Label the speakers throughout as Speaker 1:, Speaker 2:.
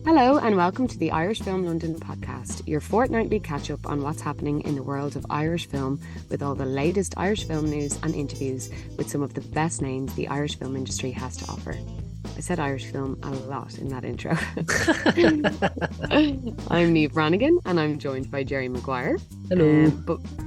Speaker 1: Hello and welcome to the Irish Film London podcast, your fortnightly catch-up on what's happening in the world of Irish film with all the latest Irish film news and interviews with some of the best names the Irish film industry has to offer. I said Irish film a lot in that intro. I'm Niamh Branigan and I'm joined by Jerry Maguire.
Speaker 2: Hello.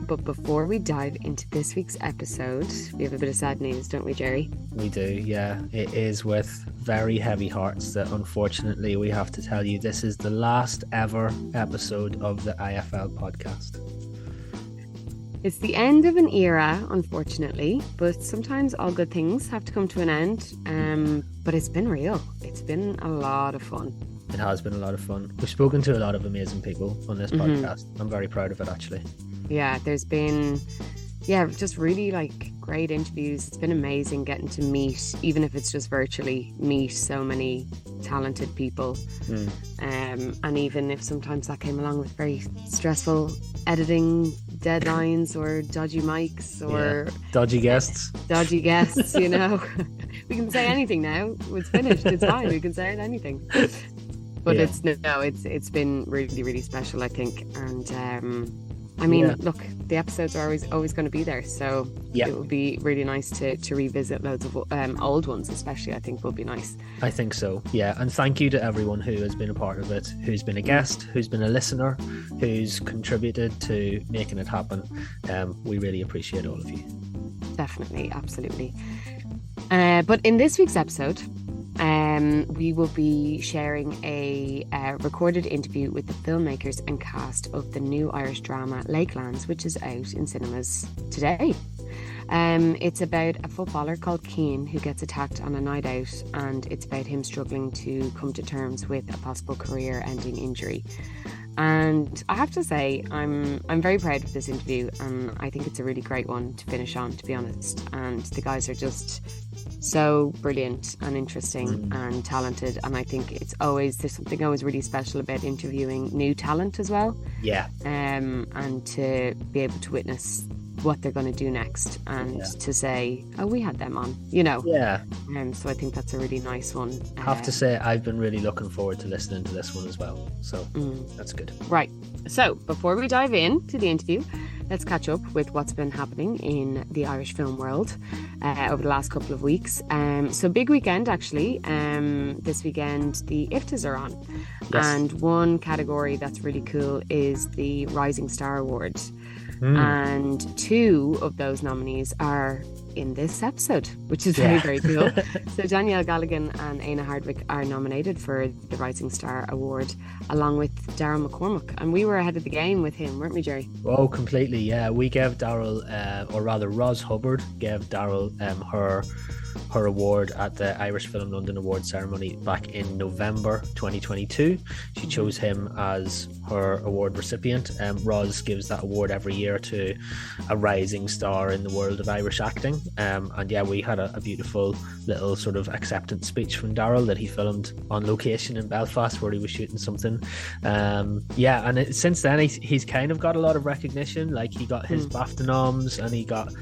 Speaker 1: But before we dive into this week's episode, we have a bit of sad news, don't we, Jerry?
Speaker 2: We do, yeah. It is with very heavy hearts that unfortunately we have to tell you this is the last ever episode of the IFL podcast.
Speaker 1: It's the end of an era, unfortunately, but sometimes all good things have to come to an end. But it's been real. It's been a lot of fun.
Speaker 2: It has been a lot of fun. We've spoken to a lot of amazing people on this podcast. I'm very proud of it, actually.
Speaker 1: Yeah, there's been, just really great interviews. It's been amazing getting to meet, even if it's just virtually, meet so many talented people. And even if sometimes that came along with very stressful editing deadlines or dodgy mics or
Speaker 2: dodgy guests,
Speaker 1: you know. We can say anything now. It's finished. It's fine. We can say anything. But it's been really, really special, I think. And look, the episodes are always going to be there. So it would be really nice to revisit loads of old ones, especially. I think will be nice.
Speaker 2: I think so. Yeah, and thank you to everyone who has been a part of it, who's been a guest, who's been a listener, who's contributed to making it happen. We really appreciate all of you.
Speaker 1: Definitely, absolutely. But in this week's episode, we will be sharing a recorded interview with the filmmakers and cast of the new Irish drama Lakelands, which is out in cinemas today. It's about a footballer called Keane who gets attacked on a night out, and it's about him struggling to come to terms with a possible career-ending injury. And I have to say, I'm very proud of this interview, and I think it's a really great one to finish on, to be honest. And the guys are just so brilliant and interesting and talented, and I think there's something always really special about interviewing new talent as well. And to be able to witness what they're going to do next and to say, oh, we had them on, you know. So I think that's a really nice one.
Speaker 2: I have to say I've been really looking forward to listening to this one as well, so that's good. Right,
Speaker 1: so before we dive into the interview, let's catch up with what's been happening in the Irish film world over the last couple of weeks. So big weekend, actually. This weekend, the IFTAs are on. And one category that's really cool is the Rising Star Award. And two of those nominees are in this episode, which is very, very cool. So Danielle Galligan and Éanna Hardwick are nominated for the Rising Star Award, along with Daryl McCormack. And we were ahead of the game with him, weren't we, Jerry?
Speaker 2: Oh, completely, yeah. We gave Daryl, or rather Ros Hubbard gave Daryl her award at the Irish Film London Award ceremony back in November 2022. She chose him as her award recipient. Ros gives that award every year to a rising star in the world of Irish acting. And we had a beautiful little sort of acceptance speech from Daryl that he filmed on location in Belfast where he was shooting something. Since then he's kind of got a lot of recognition. Like he got his BAFTA noms and he got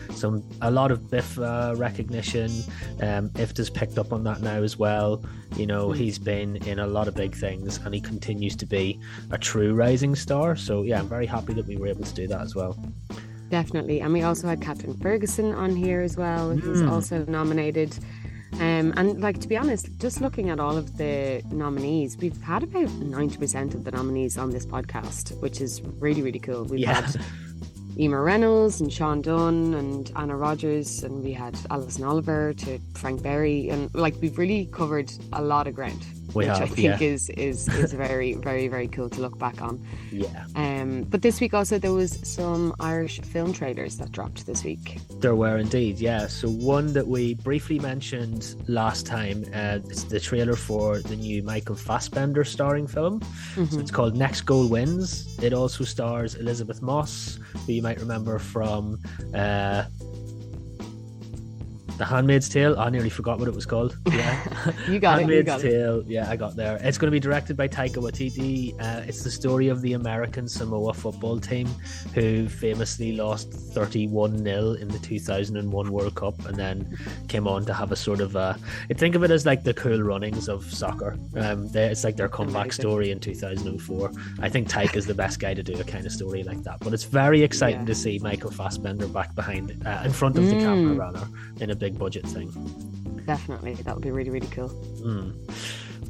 Speaker 2: a lot of Biff recognition. IFTA's picked up on that now as well. You know, he's been in a lot of big things and he continues to be a true rising star. So yeah, I'm very happy that we were able to do that as well.
Speaker 1: Definitely. And we also had Catherine Ferguson on here as well, who's also nominated. And to be honest, just looking at all of the nominees, we've had about 90% of the nominees on this podcast, which is really, really cool. We've had Emer Reynolds and Sean Dunn and Anna Rogers, and we had Alison Oliver to Frank Berry, and we've really covered a lot of ground, which I think is very, very, very cool to look back on. But this week also there was some Irish film trailers that dropped this week.
Speaker 2: There were indeed, yeah. So one that we briefly mentioned last time is the trailer for the new Michael Fassbender starring film. So it's called Next Goal Wins. It also stars Elizabeth Moss, who you might remember from The Handmaid's Tale. I nearly forgot what it was called. Yeah,
Speaker 1: You got it.
Speaker 2: Handmaid's Tale. Yeah, I got there. It's going to be directed by Taika Waititi. It's the story of the American Samoa football team who famously lost 31-0 in the 2001 World Cup, and then came on to have a sort of think of it as like the Cool Runnings of soccer. It's like their comeback story in 2004. I think Taika is the best guy to do a kind of story like that. But it's very exciting to see Michael Fassbender back behind, in front of the camera rather, in a big budget thing.
Speaker 1: Definitely, that would be really, really cool.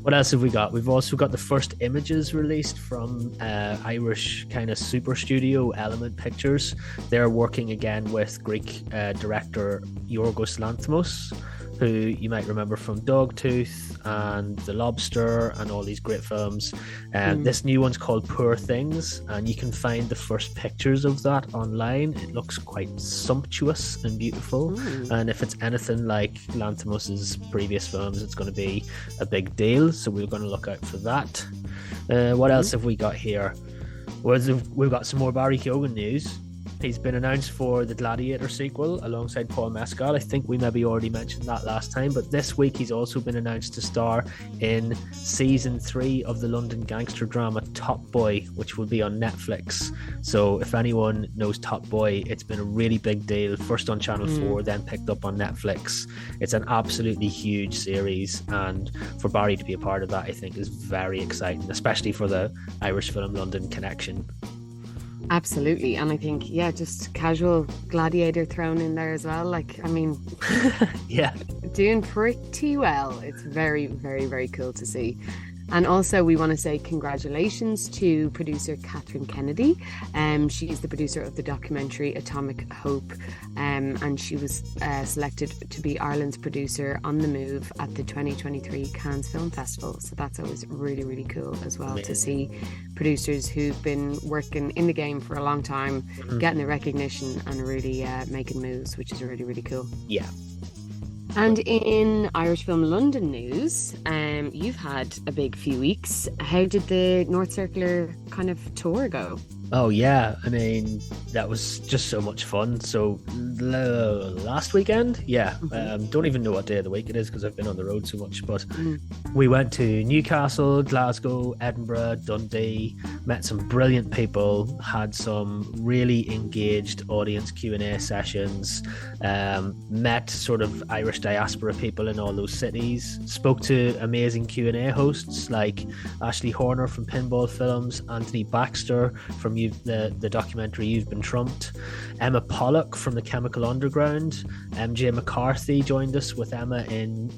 Speaker 2: What else have we got? We've also got the first images released from Irish kind of super studio Element Pictures. They're working again with Greek director Yorgos Lanthimos, who you might remember from Dogtooth and The Lobster and all these great films. This new one's called Poor Things, and you can find the first pictures of that online. It looks quite sumptuous and beautiful. And if it's anything like Lanthimos's previous films, it's going to be a big deal. So we're going to look out for that. What else have we got here? We've got some more Barry Keoghan news. He's been announced for the Gladiator sequel alongside Paul Mescal. I think we maybe already mentioned that last time, but this week he's also been announced to star in season 3 of the London gangster drama Top Boy, which will be on Netflix. So if anyone knows Top Boy, it's been a really big deal. First on Channel 4, then picked up on Netflix. It's an absolutely huge series, and for Barry to be a part of that, I think is very exciting, especially for the Irish Film London connection.
Speaker 1: Absolutely. And I think, just casual Gladiator thrown in there as well. Like, I mean, doing pretty well. It's very, very, very cool to see. And also we want to say congratulations to producer Catherine Kennedy. She's the producer of the documentary Atomic Hope, and she was selected to be Ireland's producer on the move at the 2023 Cannes Film Festival. So that's always really, really cool as well. Amazing. To see producers who've been working in the game for a long time getting the recognition and really making moves, which is really, really cool.
Speaker 2: Yeah.
Speaker 1: And in Irish Film London news, you've had a big few weeks. How did the North Circular kind of tour go?
Speaker 2: Oh yeah, I mean, that was just so much fun. So last weekend, don't even know what day of the week it is because I've been on the road so much, but we went to Newcastle, Glasgow, Edinburgh, Dundee, met some brilliant people, had some really engaged audience Q&A sessions, met sort of Irish diaspora people in all those cities, spoke to amazing Q&A hosts like Ashley Horner from Pinball Films, Anthony Baxter from the documentary You've Been Trumped, Emma Pollock from the Chemical Underground, MJ McCarthy joined us with Emma in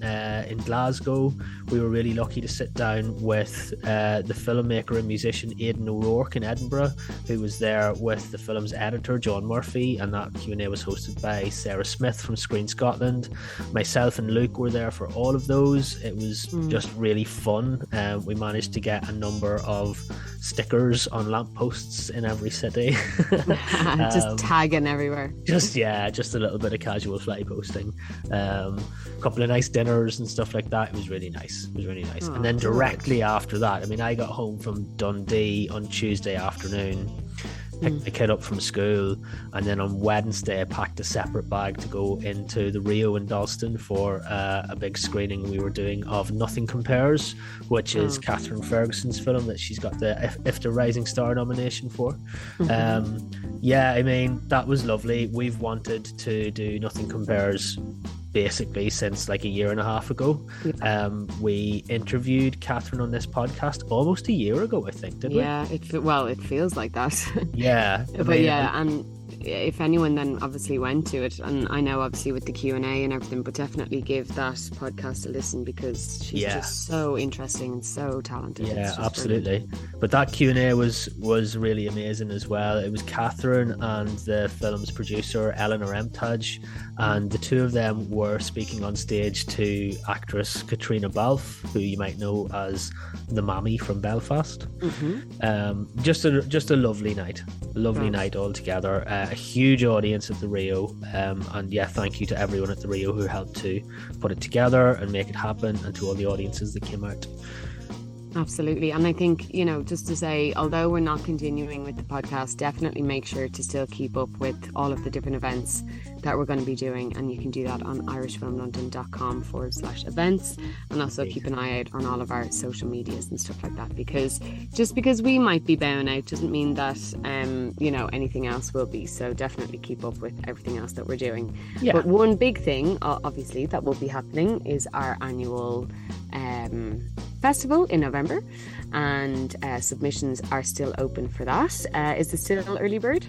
Speaker 2: Glasgow. We were really lucky to sit down with the filmmaker and musician Aidan O'Rourke in Edinburgh, who was there with the film's editor John Murphy, and that Q&A was hosted by Sarah Smith from Screen Scotland. Myself and Luke were there for all of those. It was just really fun. We managed to get a number of stickers on lampposts in every city.
Speaker 1: Just tagging everywhere.
Speaker 2: Just a little bit of casual fly posting. A couple of nice dinners and stuff like that. It was really nice. Oh, and then directly after that, I mean, I got home from Dundee on Tuesday afternoon, picked the kid up from school, and then on Wednesday I packed a separate bag to go into the Rio in Dalston for a big screening we were doing of Nothing Compares, which is Catherine Ferguson's film that she's got the IFTA Rising Star nomination for. I mean, that was lovely. We've wanted to do Nothing Compares basically since like a year and a half ago. We interviewed Catherine on this podcast almost a year ago, I think, didn't we?
Speaker 1: It feels like that.
Speaker 2: And
Speaker 1: if anyone then obviously went to it, and I know obviously with the Q&A and everything, but definitely give that podcast a listen because she's just so interesting and so talented.
Speaker 2: Absolutely. Brilliant. But that Q&A was really amazing as well. It was Catherine and the film's producer Eleanor Emtage, and the two of them were speaking on stage to actress Katrina Balfe, who you might know as the Mammy from Belfast. Just a lovely night altogether. A huge audience at the Rio, and thank you to everyone at the Rio who helped to put it together and make it happen, and to all the audiences that came out.
Speaker 1: Absolutely. And I think, just to say, although we're not continuing with the podcast, definitely make sure to still keep up with all of the different events that we're going to be doing, and you can do that on irishfilmlondon.com/events, and also keep an eye out on all of our social medias and stuff like that, because just because we might be bowing out doesn't mean that anything else will be. So definitely keep up with everything else that we're doing. But one big thing obviously that will be happening is our annual festival in November, and submissions are still open for that. Is it still early bird?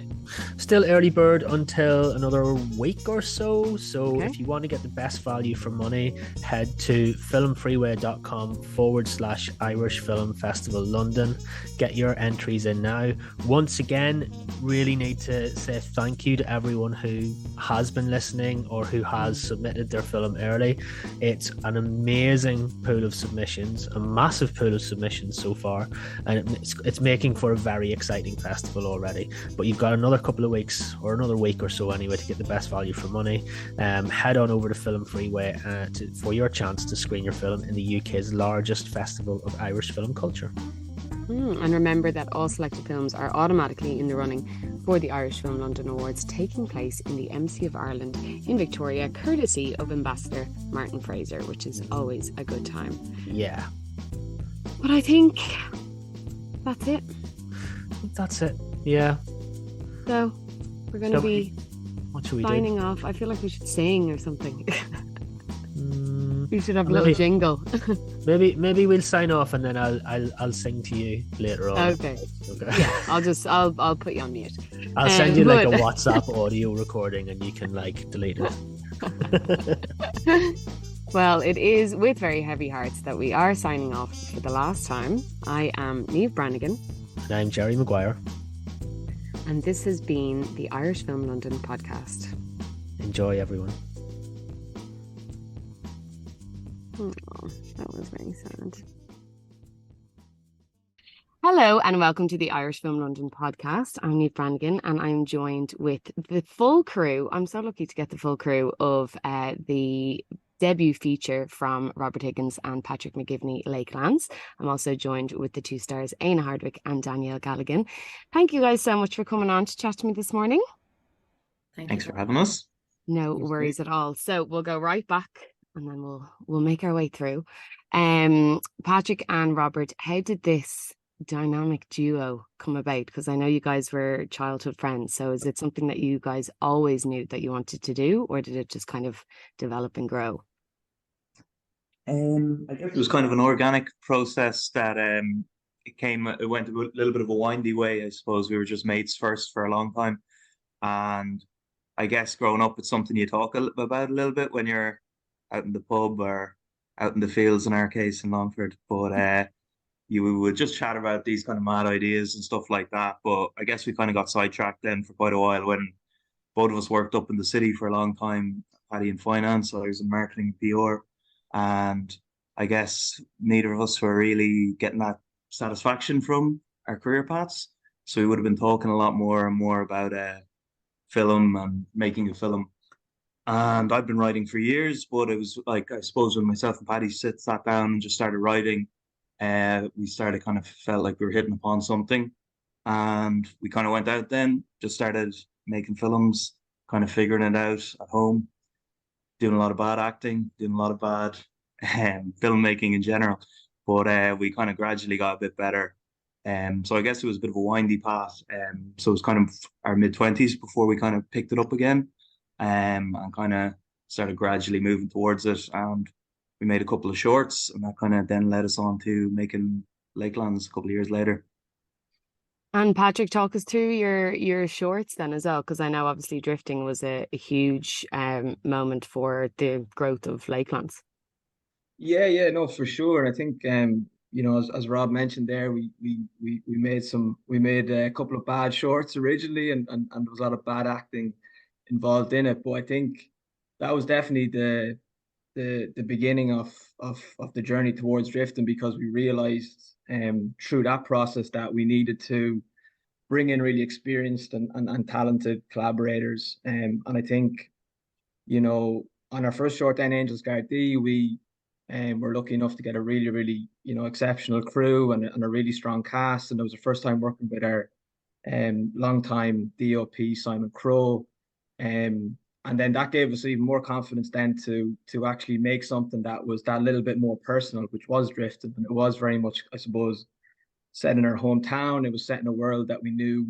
Speaker 2: Still early bird until another week or so. So if you want to get the best value for money, head to filmfreeway.com/Irish Film Festival London. Get your entries in now. Once again, really need to say thank you to everyone who has been listening or who has submitted their film early. It's an amazing pool of submissions, a massive pool of submissions so far, and it's making for a very exciting festival already. But you've got another couple of weeks, or another week or so anyway, to get the best value for money. Head on over to Film Freeway for your chance to screen your film in the UK's largest festival of Irish film culture.
Speaker 1: And remember that all selected films are automatically in the running for the Irish Film London Awards, taking place in the MC of Ireland in Victoria, courtesy of Ambassador Martin Fraser, which is always a good time.
Speaker 2: Yeah.
Speaker 1: But I think that's it. Yeah. So we're going to be signing off. I feel like we should sing or something. We should have a little jingle.
Speaker 2: maybe we'll sign off, and then I'll sing to you later on.
Speaker 1: Okay. Yeah, I'll put you on mute.
Speaker 2: I'll send you like a WhatsApp audio recording, and you can delete it.
Speaker 1: Well, it is with very heavy hearts that we are signing off for the last time. I am Niamh Branigan.
Speaker 2: And I'm Jerry Maguire.
Speaker 1: And this has been the Irish Film London podcast.
Speaker 2: Enjoy, everyone.
Speaker 1: Oh, that was very sad. Hello and welcome to the Irish Film London podcast. I'm Niamh Branigan, and I'm joined with the full crew. I'm so lucky to get the full crew of the debut feature from Robert Higgins and Patrick McGivney, Lakelands. I'm also joined with the two stars, Éanna Hardwick and Danielle Galligan. Thank you guys so much for coming on to chat to me this morning.
Speaker 3: Thanks for having us.
Speaker 1: No worries at all. So we'll go right back, and then we'll make our way through. Patrick and Robert, how did this dynamic duo come about? Because I know you guys were childhood friends. So is it something that you guys always knew that you wanted to do, or did it just kind of develop and grow?
Speaker 3: I guess it was kind of an organic process that it went a little bit of a windy way. I suppose we were just mates first for a long time, and I guess growing up, it's something you talk about a little bit when you're out in the pub or out in the fields, in our case in Longford. But you would just chat about these kind of mad ideas and stuff like that. But I guess we kind of got sidetracked then for quite a while when both of us worked up in the city for a long time. Paddy in finance, so I was in marketing and PR. And I guess neither of us were really getting that satisfaction from our career paths. So we would have been talking a lot more and more about film and making a film. And I've been writing for years, but it was like, I suppose when myself and Paddy sat down and just started writing, we started kind of felt like we were hitting upon something. And we kind of went out then, just started making films, kind of figuring it out at home, doing a lot of bad acting, doing a lot of bad filmmaking in general. But we kind of gradually got a bit better. So I guess it was a bit of a windy path. So it was kind of our mid-20s before we kind of picked it up again, and kind of started gradually moving towards it. And we made a couple of shorts, and that kind of then led us on to making Lakelands a couple of years later.
Speaker 1: And Patrick, talk us through your shorts then as well, because I know obviously drifting was a huge moment for the growth of Lakelands.
Speaker 4: Yeah, no, for sure. I think as Rob mentioned there, we made a couple of bad shorts originally, and there was a lot of bad acting involved in it. But I think that was definitely the beginning of the journey towards drifting, because we realized through that process that we needed to bring in really experienced and talented collaborators. And I think, on our first short then, Angels Gardaí, we were lucky enough to get a really, really, exceptional crew and a really strong cast. And it was the first time working with our long-time DOP, Simon Crowe. And And then that gave us even more confidence then to actually make something that was that little bit more personal, which was Drifting. And it was very much, I suppose, set in our hometown. It was set in a world that we knew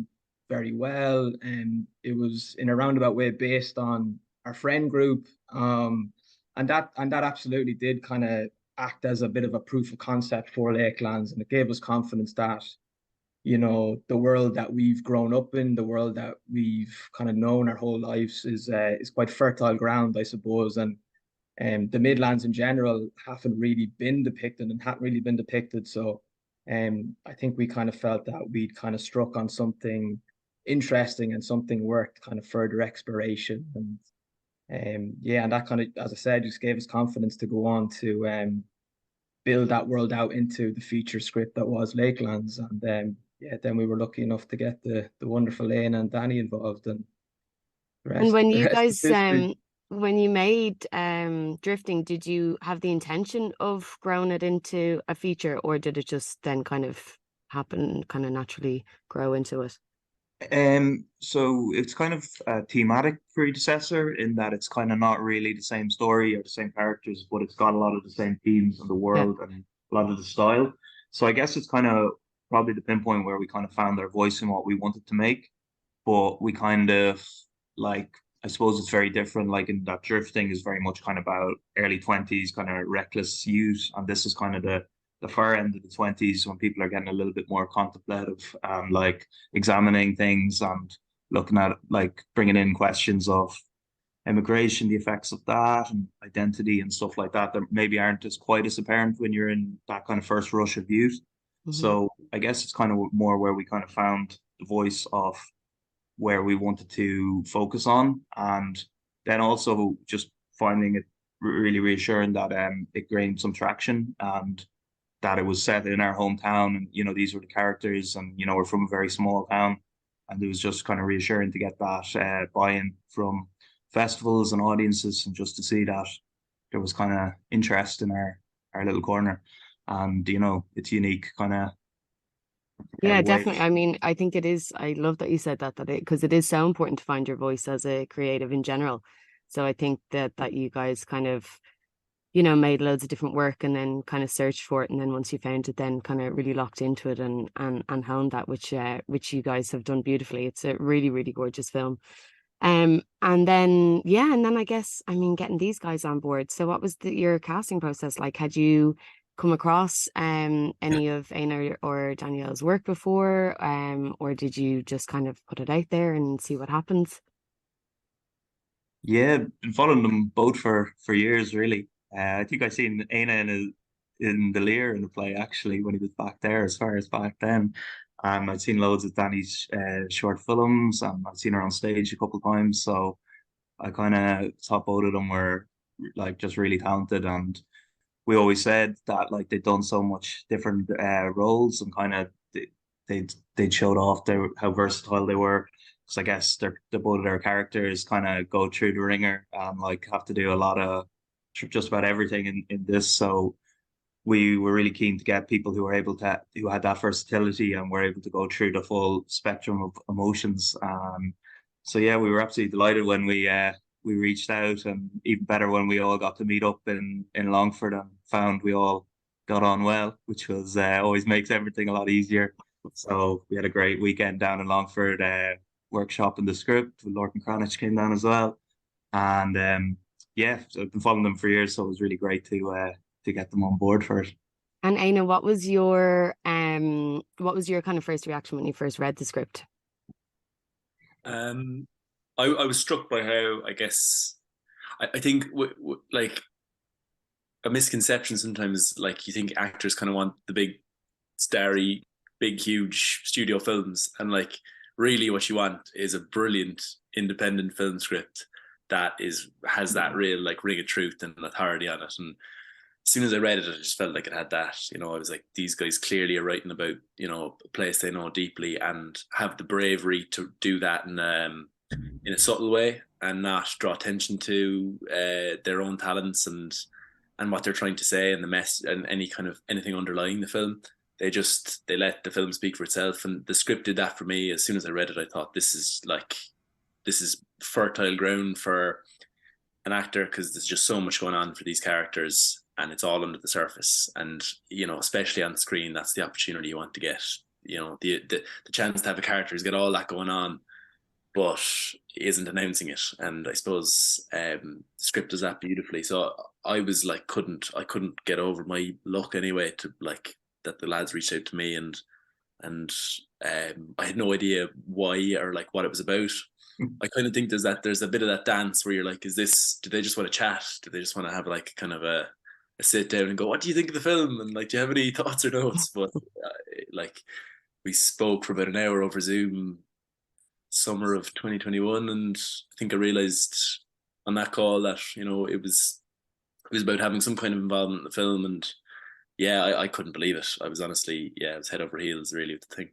Speaker 4: very well. And it was in a roundabout way based on our friend group. And that absolutely did kind of act as a bit of a proof of concept for Lakelands. And it gave us confidence that, the world that we've grown up in, the world that we've kind of known our whole lives is quite fertile ground, I suppose. And the Midlands in general haven't really been depicted and hadn't really been depicted. So I think we kind of felt that we'd kind of struck on something interesting and something worth kind of further exploration. And yeah, and that kind of, as I said, just gave us confidence to go on to build that world out into the feature script that was Lakelands. And yeah, then we were lucky enough to get the wonderful Lane and Danny involved, and
Speaker 1: And when
Speaker 4: the
Speaker 1: you
Speaker 4: rest is
Speaker 1: guys
Speaker 4: history.
Speaker 1: when you made Drifting, did you have the intention of growing it into a feature, or did it just then kind of happen, kind of naturally grow into it?
Speaker 3: So it's kind of a thematic predecessor in that it's kind of not really the same story or the same characters, but it's got a lot of the same themes and the
Speaker 1: Yeah.
Speaker 3: world and a lot of the style. So I guess it's kind of probably the pinpoint where we kind of found our voice in what we wanted to make, but we kind of like, I suppose it's very different. Like in that Drifting is very much kind of about early 20s, kind of reckless youth, and this is kind of the far end of the 20s when people are getting a little bit more contemplative and like examining things and looking at like bringing in questions of immigration, the effects of that, and identity and stuff like that maybe aren't as quite as apparent when you're in that kind of first rush of youth.
Speaker 1: Mm-hmm.
Speaker 3: So I guess it's kind of more where we kind of found the voice of where we wanted to focus on, and then also just finding it really reassuring that it gained some traction and that it was set in our hometown, and these were the characters, and we're from a very small town, and it was just kind of reassuring to get that buy-in from festivals and audiences, and just to see that there was kind of interest in our little corner, and it's unique kind of
Speaker 1: Yeah,
Speaker 3: way.
Speaker 1: definitely. I mean, I think it is. I love that you said that because it is so important to find your voice as a creative in general. So I think that you guys kind of, made loads of different work and then kind of searched for it, and then once you found it, then kind of really locked into it and honed that, which you guys have done beautifully. It's a really, really gorgeous film. And then yeah, and then I guess, I mean, getting these guys on board. So what was your casting process like? Had you come across any of Aina or Danielle's work before, or did you just kind of put it out there and see what happens?
Speaker 3: Yeah, been following them both for years, really. I think I seen Aina in the Lear in the play actually when he was back there, as far as back then. And I'd seen loads of Danny's short films, and I've seen her on stage a couple of times. So I kind of thought both of them were like just really talented, and we always said that like they'd done so much different roles, and kind of they showed off how versatile they were. Because I guess they're both of their characters kind of go through the ringer and like have to do a lot of just about everything in this. So we were really keen to get people who had that versatility and were able to go through the full spectrum of emotions. So yeah, we were absolutely delighted when we reached out, and even better when we all got to meet up in Longford and found we all got on well, which was always makes everything a lot easier. So we had a great weekend down in Longford, workshopping the script. Lorcan Cranich came down as well, and yeah, so I've been following them for years, so it was really great to get them on board for it.
Speaker 1: And Aina, what was your kind of first reaction when you first read the script?
Speaker 5: Um, I was struck by how, I guess, I think like a misconception sometimes, like you think actors kind of want the big, starry, big, huge studio films, and like really what you want is a brilliant independent film script that has that real like ring of truth and authority on it. And as soon as I read it, I just felt like it had that. I was like, these guys clearly are writing about a place they know deeply and have the bravery to do that in a subtle way and not draw attention to their own talents and what they're trying to say and the mess and anything underlying the film. They let the film speak for itself, and the script did that for me. As soon as I read it, I thought, this is like this is fertile ground for an actor, because there's just so much going on for these characters and it's all under the surface. And, you know, especially on screen, that's the opportunity you want to get, you know, the chance to have a character who's got all that going on but isn't announcing it. And I suppose the script does that beautifully. So I was like, I couldn't get over my luck anyway, to like that the lads reached out to me, and I had no idea why or like what it was about. I kind of think there's a bit of that dance where you're like, do they just want to chat? Do they just want to have like kind of a sit down and go, what do you think of the film? And like, do you have any thoughts or notes? But like, we spoke for about an hour over Zoom, summer of 2021, and I think I realized on that call that, you know, it was about having some kind of involvement in the film. And yeah, I couldn't believe it. I was honestly, I was head over heels really with the thing.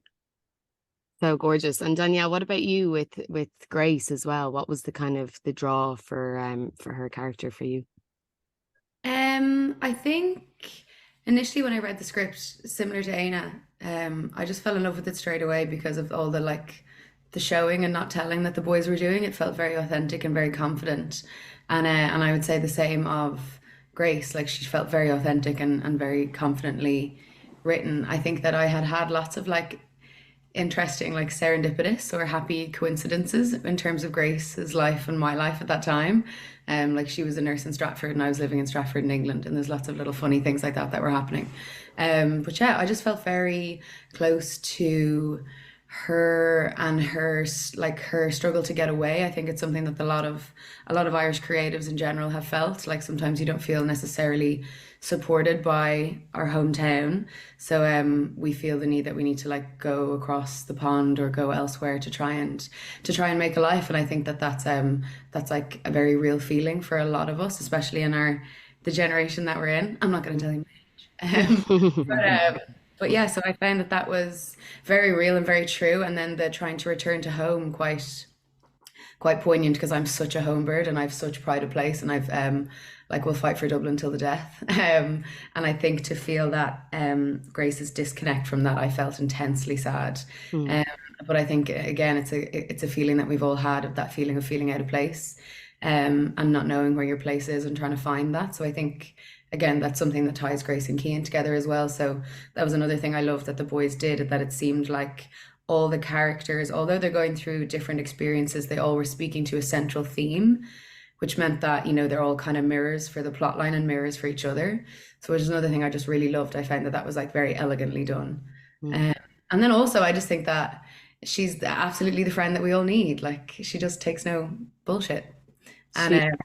Speaker 1: So gorgeous. And Danielle, what about you with Grace as well? What was the kind of the draw for her character for you?
Speaker 6: I think initially when I read the script, similar to Aina, I just fell in love with it straight away because of all the showing and not telling that the boys were doing. It felt very authentic and very confident. And I would say the same of Grace. Like, she felt very authentic and very confidently written. I think that I had lots of like interesting, like serendipitous or happy coincidences in terms of Grace's life and my life at that time. Like, she was a nurse in Stratford and I was living in Stratford in England, and there's lots of little funny things like that were happening. But yeah, I just felt very close to her and her struggle to get away. I think it's something that a lot of Irish creatives in general have felt. Like, sometimes you don't feel necessarily supported by our hometown, so we feel the need that we need to like go across the pond or go elsewhere to try and make a life. And I think that's like a very real feeling for a lot of us, especially in the generation that we're in. I'm not going to tell you my age. But yeah, so I found that was very real and very true. And then the trying to return to home, quite poignant, because I'm such a home bird and I've such pride of place, and I've will fight for Dublin till the death. And I think to feel that Grace's disconnect from that, I felt intensely sad. But I think again, it's a feeling that we've all had, of that feeling of feeling out of place, and not knowing where your place is and trying to find that. So I think, again, that's something that ties Grace and Cian together as well. So that was another thing I loved that the boys did, that it seemed like all the characters, although they're going through different experiences, they all were speaking to a central theme, which meant that, you know, they're all kind of mirrors for the plot line and mirrors for each other. So which is another thing I just really loved. I found that was like very elegantly done. And then also I just think that she's absolutely the friend that we all need. Like, she just takes no bullshit. And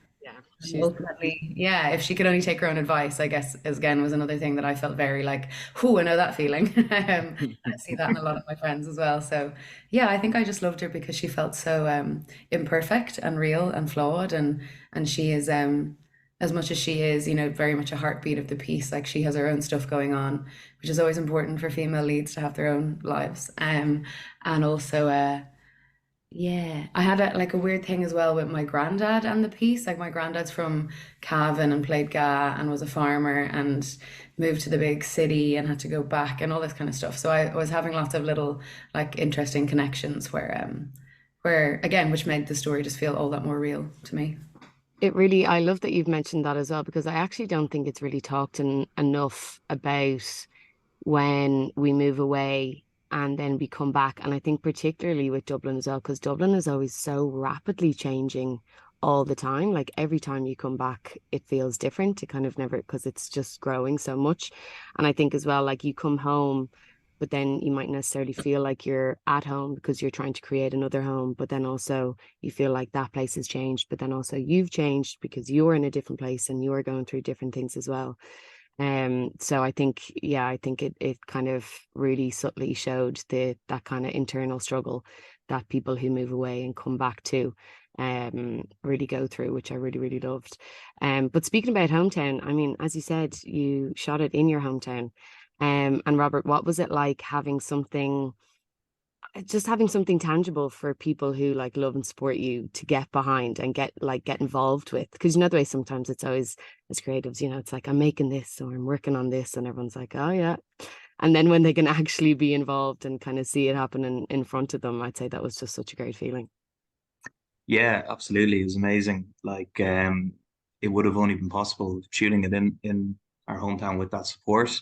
Speaker 6: ultimately, if she could only take her own advice, I guess, again, was another thing that I felt very like, whoo, I know that feeling. I see that in a lot of my friends as well. So yeah, I think I just loved her because she felt so imperfect and real and flawed, and she is as much as she is, you know, very much a heartbeat of the piece. Like, she has her own stuff going on, which is always important for female leads to have their own lives. And also yeah, I had a weird thing as well with my granddad and the piece. Like, my granddad's from Cavan and played Ga and was a farmer and moved to the big city and had to go back and all this kind of stuff. So I was having lots of little like interesting connections where again, which made the story just feel all that more real to me.
Speaker 1: I love that you've mentioned that as well, because I actually don't think it's really talked enough about when we move away and then we come back. And I think particularly with Dublin as well, because Dublin is always so rapidly changing all the time. Like, every time you come back, it feels different. It kind of never, because it's just growing so much. And I think as well, like, you come home, but then you might necessarily feel like you're at home because you're trying to create another home. But then also you feel like that place has changed, but then also you've changed because you're in a different place and you're going through different things as well. So I think it kind of really subtly showed that kind of internal struggle that people who move away and come back to really go through, which I really, really loved. But speaking about hometown, I mean, as you said, you shot it in your hometown. And Robert, what was it like having something tangible for people who like love and support you to get behind and get involved with? Because, you know, the way sometimes it's always, as creatives, you know, it's like, I'm making this or I'm working on this, and everyone's like, oh yeah. And then when they can actually be involved and kind of see it happen in front of them, I'd say that was just such a great feeling.
Speaker 3: Yeah, absolutely. It was amazing. Like, it would have only been possible shooting it in our hometown with that support,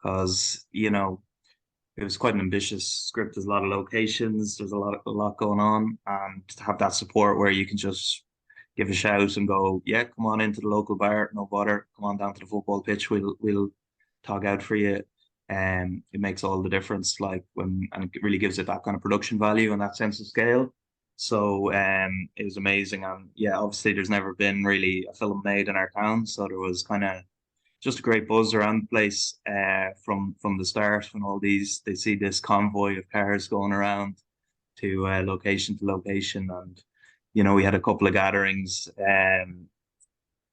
Speaker 3: because it was quite an ambitious script. There's a lot of locations. There's a lot going on, and to have that support where you can just give a shout and go, yeah, come on into the local bar, no bother. Come on down to the football pitch. We'll tog out for you. It makes all the difference. Like and it really gives it that kind of production value and that sense of scale. So it was amazing. And yeah, obviously there's never been really a film made in our town, so there was kind of just a great buzz around the place from the start, when all they see this convoy of cars going around to location. And we had a couple of gatherings in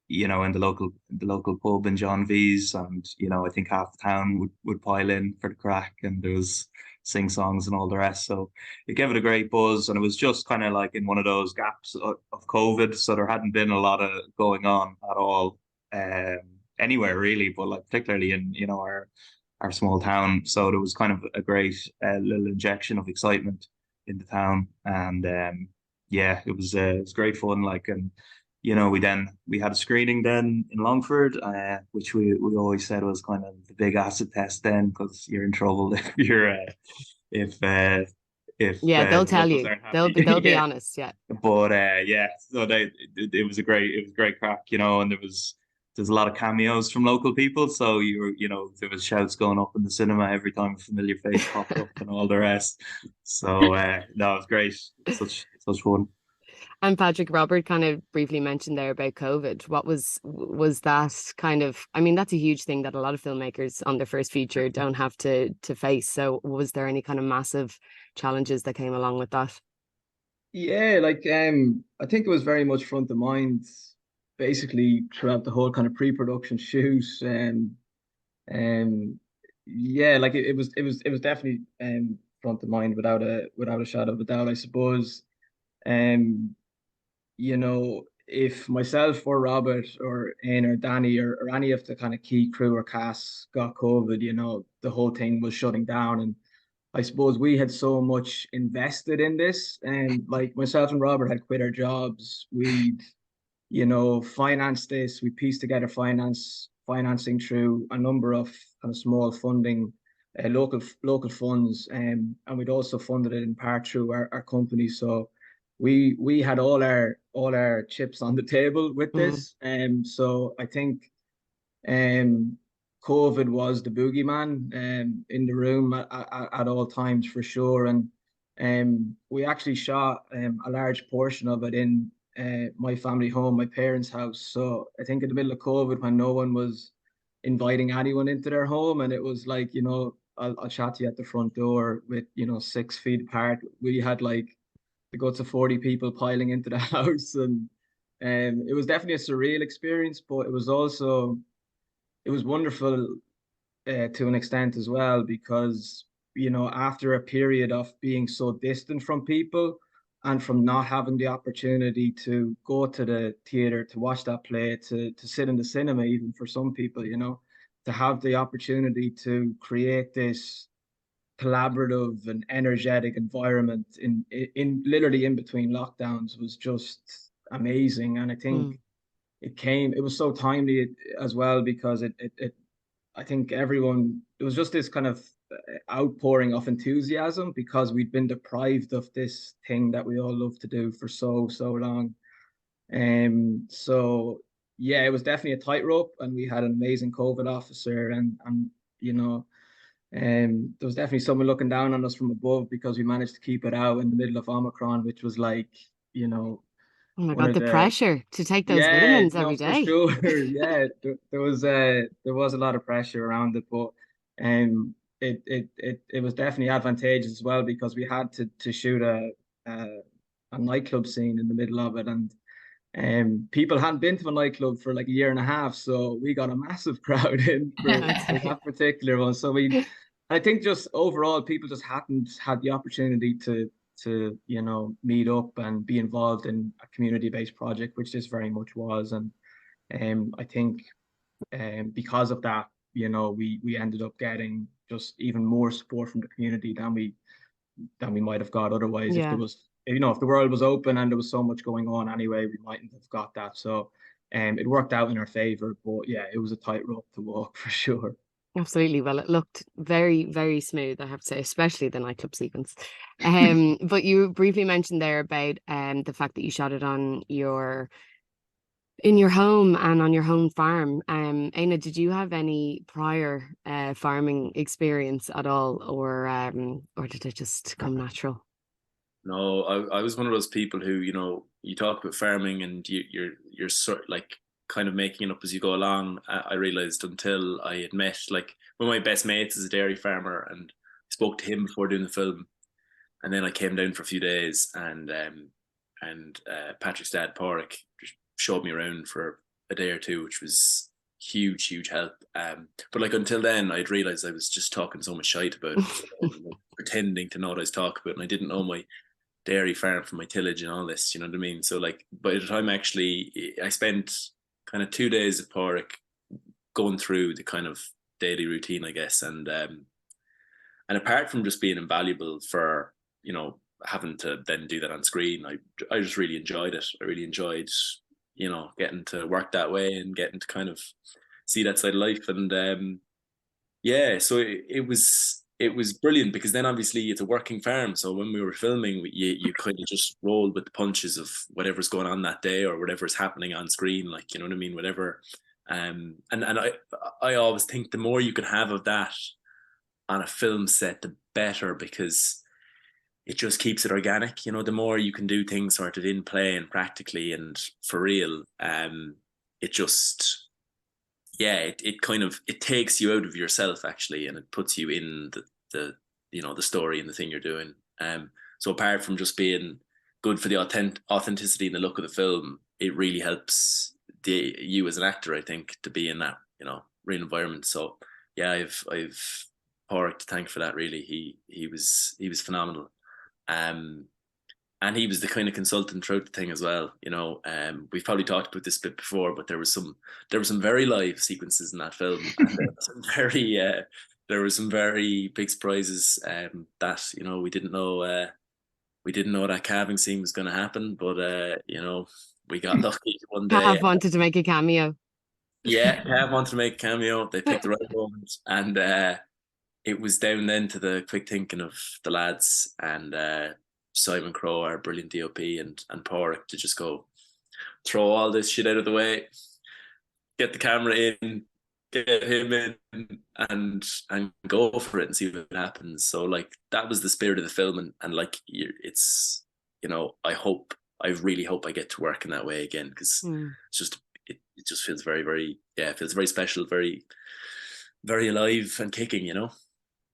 Speaker 3: the local pub in John V's, and I think half the town would pile in for the crack, and there was sing songs and all the rest. So it gave it a great buzz, and it was just kind of like in one of those gaps of COVID, so there hadn't been a lot of going on at all um anywhere really, but like particularly in our small town. So there was kind of a great little injection of excitement in the town, and yeah, it was great fun. Like, and we had a screening then in Longford, which we always said was kind of the big acid test then, because you're in trouble if if uh,
Speaker 1: Yeah, they'll
Speaker 3: the
Speaker 1: tell
Speaker 3: locals
Speaker 1: you.
Speaker 3: aren't
Speaker 1: They'll
Speaker 3: happy.
Speaker 1: be
Speaker 3: Yeah,
Speaker 1: honest. Yeah.
Speaker 3: but yeah, so it was great crack, and there's a lot of cameos from local people. So there was shouts going up in the cinema every time a familiar face popped up and all the rest. So no, it was great. Such fun.
Speaker 1: And Patrick, Robert kind of briefly mentioned there about COVID. What was that kind of? I mean, that's a huge thing that a lot of filmmakers on their first feature don't have to face. So, was there any kind of massive challenges that came along with that?
Speaker 4: Yeah, like I think it was very much front of mind, basically throughout the whole kind of pre-production shoot. Um, yeah, like it was definitely front of mind without a shadow of a doubt, I suppose. Um, if myself or Robert or Aine or Danny or any of the kind of key crew or cast got COVID, the whole thing was shutting down. And I suppose we had so much invested in this, and like myself and Robert had quit our jobs. We'd, financed this. We pieced together financing through a number of kind of small funding, local funds, and we'd also funded it in part through our company. So we had all our chips on the table with
Speaker 1: Mm.
Speaker 4: this. So I think um, COVID was the boogeyman in the room at all times for sure. And we actually shot a large portion of it in my family home, my parents' house. So I think in the middle of COVID, when no one was inviting anyone into their home, and it was like, I'll chat to you at the front door with, 6 feet apart. We had like the guts of 40 people piling into the house. And it was definitely a surreal experience, but it was wonderful to an extent as well, because after a period of being so distant from people and from not having the opportunity to go to the theater to watch that play, to sit in the cinema, even for some people, to have the opportunity to create this collaborative and energetic environment in literally in between lockdowns was just amazing. And I think
Speaker 1: Mm.
Speaker 4: it was so timely as well, because it I think everyone, it was just this kind of outpouring of enthusiasm, because we'd been deprived of this thing that we all love to do for so long. So yeah, it was definitely a tightrope, and we had an amazing COVID officer, and you know, there was definitely someone looking down on us from above, because we managed to keep it out in the middle of Omicron, which was like, you know,
Speaker 1: Oh my
Speaker 4: one
Speaker 1: God,
Speaker 4: of
Speaker 1: the
Speaker 4: the
Speaker 1: pressure to take those
Speaker 4: yeah,
Speaker 1: vitamins
Speaker 4: no,
Speaker 1: every
Speaker 4: for
Speaker 1: day.
Speaker 4: sure. Yeah, there was a lot of pressure around it, but it was definitely advantageous as well, because we had to shoot a a nightclub scene in the middle of it. And people hadn't been to a nightclub for like a year and a half, so we got a massive crowd in for
Speaker 1: Okay.
Speaker 4: that particular one. So I think just overall, people just hadn't had the opportunity to meet up and be involved in a community-based project, which this very much was. And I think because of that, we ended up getting just even more support from the community than we might have got otherwise, if there
Speaker 1: Yeah.
Speaker 4: was if the world was open and there was so much going on anyway, we mightn't have got that. So it worked out in our favor. But yeah, it was a tightrope to walk for sure.
Speaker 1: Absolutely. Well, it looked very, very smooth, I have to say, especially the nightclub sequence. But you briefly mentioned there about the fact that you shot it on in your home and on your home farm. Aina, did you have any prior farming experience at all, or did it just come natural?
Speaker 5: No, I was one of those people who, you talk about farming and you're sort like kind of making it up as you go along. I realized until I had met, like, one of my best mates is a dairy farmer, and I spoke to him before doing the film, and then I came down for a few days, and Patrick's dad, Porrick, just showed me around for a day or two, which was huge help. But like until then, I'd realized I was just talking so much shite about it, pretending to know what I was talking about, and I didn't know my dairy farm from my tillage and all this. You know what I mean? So like by the time I spent kind of 2 days at Porrick going through the kind of daily routine, I guess, and apart from just being invaluable for having to then do that on screen, I just really enjoyed it. I really enjoyed getting to work that way and getting to kind of see that side of life. And so it was brilliant, because then obviously it's a working farm. So when we were filming, you kind of just roll with the punches of whatever's going on that day or whatever's happening on screen, like, you know what I mean? Whatever. And I always think the more you can have of that on a film set, the better, because it just keeps it organic. The more you can do things sort of in play and practically and for real, it just, it kind of, it takes you out of yourself actually, and it puts you in the story and the thing you're doing. So apart from just being good for the authenticity and the look of the film, it really helps you as an actor, I think, to be in that real environment. So yeah, I've Porrick to thank for that. Really, he was phenomenal. And he was the kind of consultant throughout the thing as well. We've probably talked about this bit before, but there were some very live sequences in that film, and there were some very big surprises that we didn't know that calving scene was going to happen, but we got lucky one day.
Speaker 1: Cav wanted to make a cameo.
Speaker 5: Yeah, Cav wanted to make a cameo. They picked the right moment, and it was down then to the quick thinking of the lads and Simon Crowe, our brilliant DOP, and Porrick, to just go throw all this shit out of the way, get the camera in, get him in, and go for it and see what happens. So like that was the spirit of the film, and like it's I really hope I get to work in that way again, because it's just it just feels very, very, it feels very special, very, very alive and kicking.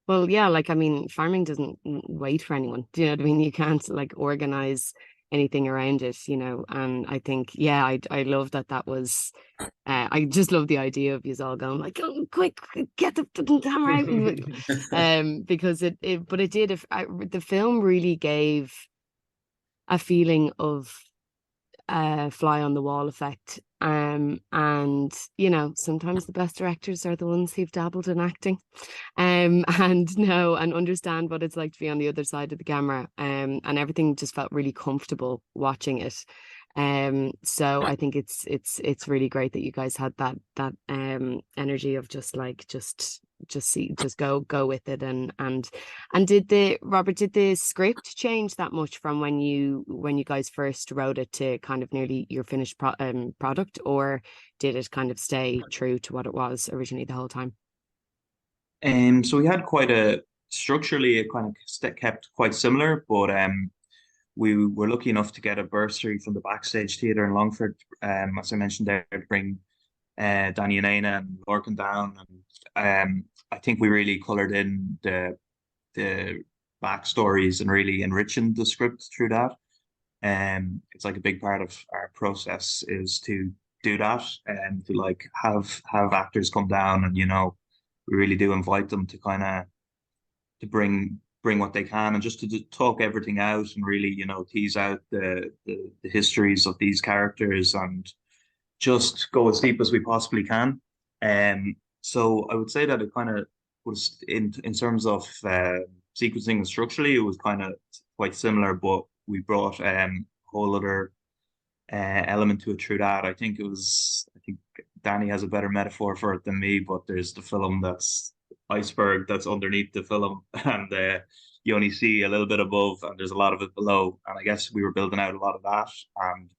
Speaker 1: Well, yeah, like, I mean, farming doesn't wait for anyone. Do you know what I mean? You can't like organize anything around it, and I think, I love that was, I just love the idea of you all going like, oh, quick, get the camera out. Because the film really gave a feeling of fly on the wall effect. And sometimes the best directors are the ones who've dabbled in acting, and know and understand what it's like to be on the other side of the camera. And everything just felt really comfortable watching it. So I think it's really great that you guys had that energy of just go with it. And did the script change that much from when you guys first wrote it to kind of nearly your finished product, or did it kind of stay true to what it was originally the whole time?
Speaker 3: So we had structurally it kind of kept quite similar, but we were lucky enough to get a bursary from the Backstage Theatre in Longford, as I mentioned there, to bring Danny and Aina and Lorcan down, and I think we really coloured in the backstories and really enriching the script through that. It's like a big part of our process is to do that, and to like have actors come down, and we really do invite them to kind of to bring what they can, and just to talk everything out, and really tease out the histories of these characters, and just go as deep as we possibly can. So I would say that it kind of was in terms of sequencing and structurally, it was kind of quite similar, but we brought a whole other element to it through that. I think Danny has a better metaphor for it than me, but there's the film that's iceberg that's underneath the film, and you only see a little bit above, and there's a lot of it below. And I guess we were building out a lot of that, and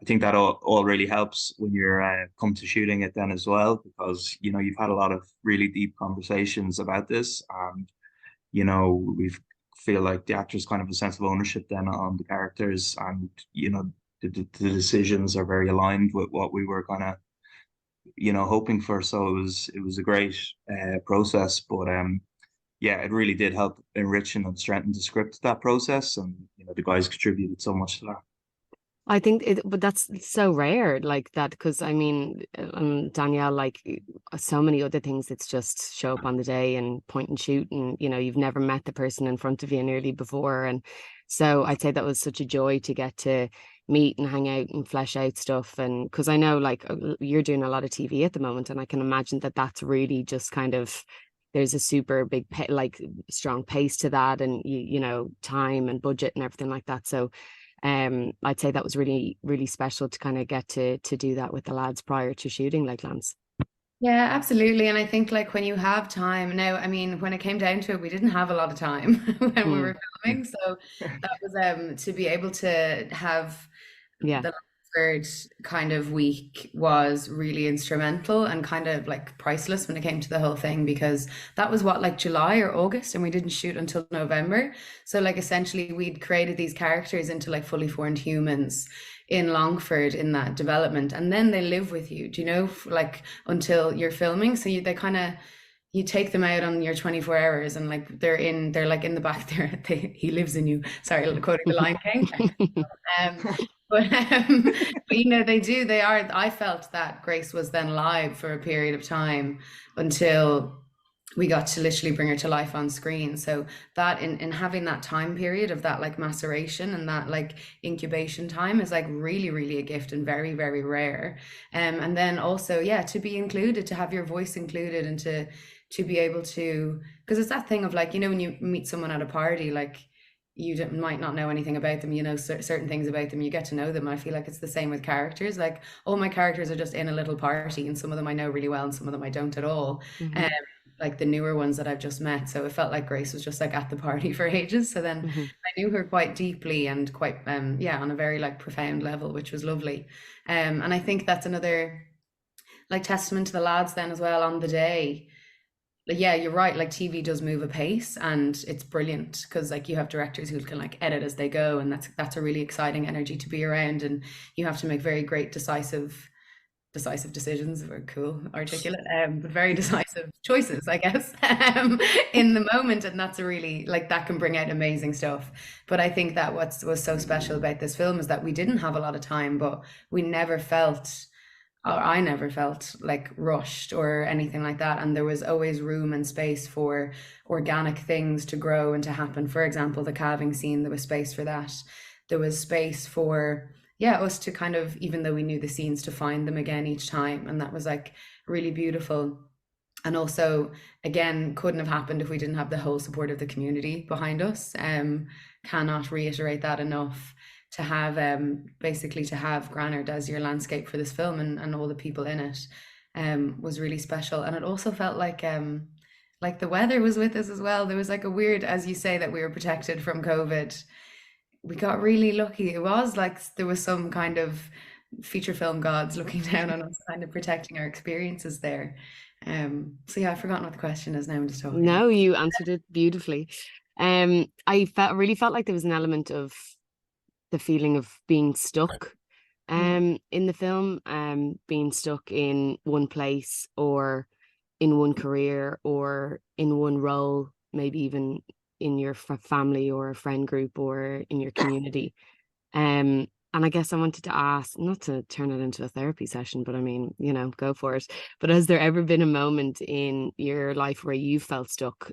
Speaker 3: I think that all really helps when you're come to shooting it then as well, because you've had a lot of really deep conversations about this, and we feel like the actors kind of a sense of ownership then on the characters, and the decisions are very aligned with what we were kind of hoping for. So it was a great process, but yeah, it really did help enrich and strengthen the script, that process, and the guys contributed so much to that.
Speaker 1: I think but that's so rare like that, because I mean, Danielle, like so many other things, it's just show up on the day and point and shoot, and you've never met the person in front of you nearly before, and so I'd say that was such a joy to get to meet and hang out and flesh out stuff. And because I know like you're doing a lot of TV at the moment, and I can imagine that that's really just kind of, there's a super big strong pace to that, and time and budget and everything like that. So I'd say that was really, really special to kind of get to do that with the lads prior to shooting Lakelands.
Speaker 6: Yeah, absolutely. And I think like when you have time now, I mean, when it came down to it, we didn't have a lot of time when we were filming. So that was to be able to have the third kind of week was really instrumental and kind of like priceless when it came to the whole thing, because that was what, like July or August, and we didn't shoot until November. So like essentially we'd created these characters into like fully formed humans in Longford in that development, and then they live with you, like until you're filming. So they kind of, you take them out on your 24 hours, and like they're like in the back there. He lives in you. Sorry, quoting the Lion King. But I felt that Grace was then live for a period of time until we got to literally bring her to life on screen. So that in having that time period of that like maceration and that like incubation time is like really, really a gift and very, very rare. And then also, to be included, to have your voice included, and to be able to, because it's that thing of like, when you meet someone at a party, like you might not know anything about them, certain things about them, you get to know them. I feel like it's the same with characters. Like all my characters are just in a little party, and some of them I know really well and some of them I don't at all. Like the newer ones that I've just met. So it felt like Grace was just like at the party for ages. So then I knew her quite deeply and quite on a very like profound level, which was lovely. And I think that's another like testament to the lads then as well on the day. Yeah, you're right. Like TV does move apace, and it's brilliant because like you have directors who can like edit as they go, and that's a really exciting energy to be around. And you have to make very great decisive decisions. Very cool, articulate, but very decisive choices, I guess, in the moment. And that's a really like that can bring out amazing stuff. But I think that what was so special about this film is that we didn't have a lot of time, but we never felt. Or I never felt like rushed or anything like that. And there was always room and space for organic things to grow and to happen. For example, the calving scene, there was space for that. There was space for, us to kind of, even though we knew the scenes, to find them again each time. And that was like really beautiful. And also, again, couldn't have happened if we didn't have the whole support of the community behind us. Cannot reiterate that enough. To have basically to have Granard as your landscape for this film and all the people in it was really special. And it also felt like the weather was with us as well. There was like a weird, as you say, that we were protected from COVID. We got really lucky. It was like there was some kind of feature film gods looking down on us, kind of protecting our experiences there. So I've forgotten what the question is now. I'm just talking.
Speaker 1: No, you answered it beautifully. I really felt like there was an element of the feeling of being stuck in the film, being stuck in one place or in one career or in one role, maybe even in your family or a friend group or in your community. And I guess I wanted to ask, not to turn it into a therapy session, but I mean, go for it. But has there ever been a moment in your life where you felt stuck?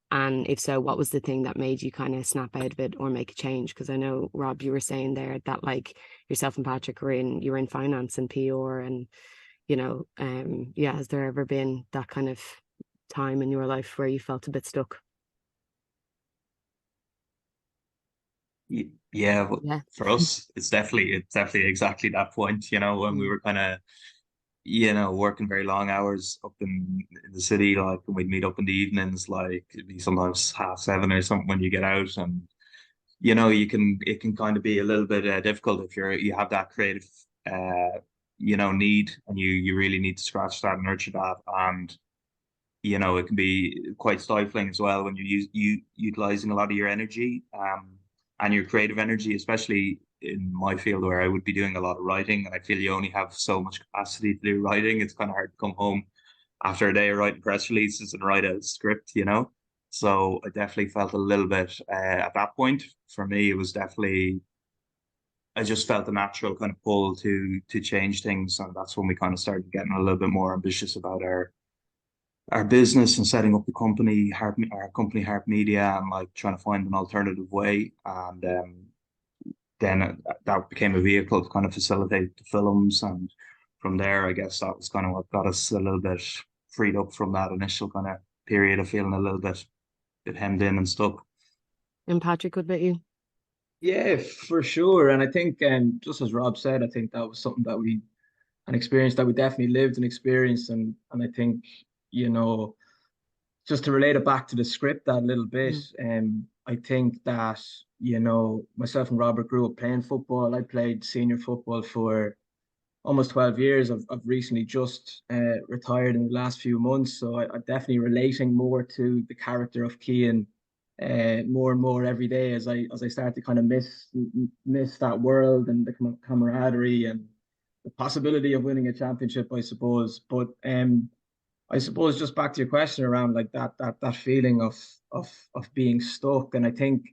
Speaker 1: And if so, what was the thing that made you kind of snap out of it or make a change? Because I know, Rob, you were saying there that like yourself and Patrick you were in finance and PR, and has there ever been that kind of time in your life where you felt a bit stuck?
Speaker 3: Yeah, but
Speaker 1: Yeah.
Speaker 3: for us, it's definitely exactly that point, when we were kind of, working very long hours up in the city, like when we'd meet up in the evenings, like it'd be sometimes 7:30 or something when you get out, and it can kind of be a little bit difficult if you have that creative need, and you really need to scratch that and nurture that, and it can be quite stifling as well when you utilizing a lot of your energy, and your creative energy, especially in my field where I would be doing a lot of writing, and I feel you only have so much capacity to do writing. It's kind of hard to come home after a day of writing press releases and write a script. So I definitely felt a little bit at that point. For me, it was definitely, I just felt a natural kind of pull to change things, and that's when we kind of started getting a little bit more ambitious about our business and setting up the company, our company Harp Media, and like trying to find an alternative way. And then that became a vehicle to kind of facilitate the films, and from there, I guess that was kind of what got us a little bit freed up from that initial kind of period of feeling a little bit hemmed in and stuck.
Speaker 1: And Patrick, what about you?
Speaker 4: Yeah, for sure. And I think, just as Rob said, I think that was something an experience that we definitely lived and experienced. And I think, you know, just to relate it back to the script that little bit, I think that, myself and Robert grew up playing football. I played senior football for almost 12 years. I've recently just retired in the last few months. So I'm definitely relating more to the character of Cian more and more every day as I start to kind of miss that world and the camaraderie and the possibility of winning a championship, I suppose. But I suppose just back to your question around like that feeling of being stuck. And I think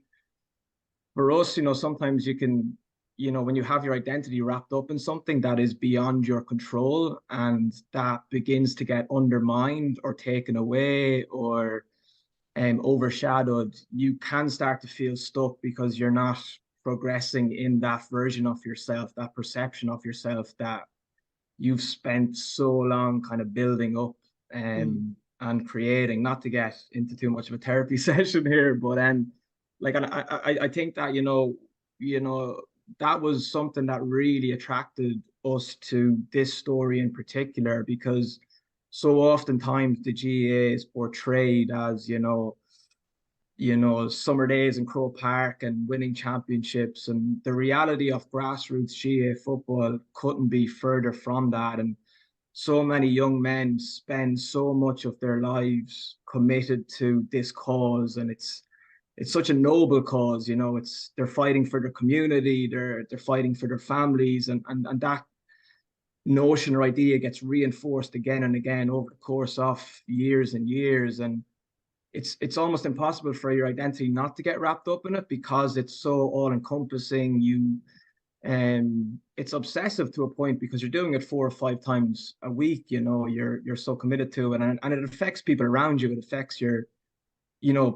Speaker 4: for us, sometimes you can, when you have your identity wrapped up in something that is beyond your control and that begins to get undermined or taken away or overshadowed, you can start to feel stuck because you're not progressing in that version of yourself, that perception of yourself that you've spent so long kind of building up and creating. Not to get into too much of a therapy session here, but like, and I think that that was something that really attracted us to this story in particular, because so oftentimes the GAA is portrayed as summer days in Croke Park and winning championships, and the reality of grassroots GAA football couldn't be further from that. And so many young men spend so much of their lives committed to this cause, and it's such a noble cause. They're fighting for their community, they're fighting for their families, and that notion or idea gets reinforced again and again over the course of years and years. And it's almost impossible for your identity not to get wrapped up in it because it's so all encompassing. It's obsessive to a point because you're doing it 4 or 5 times a week. You're so committed to it, and it affects people around you. It affects your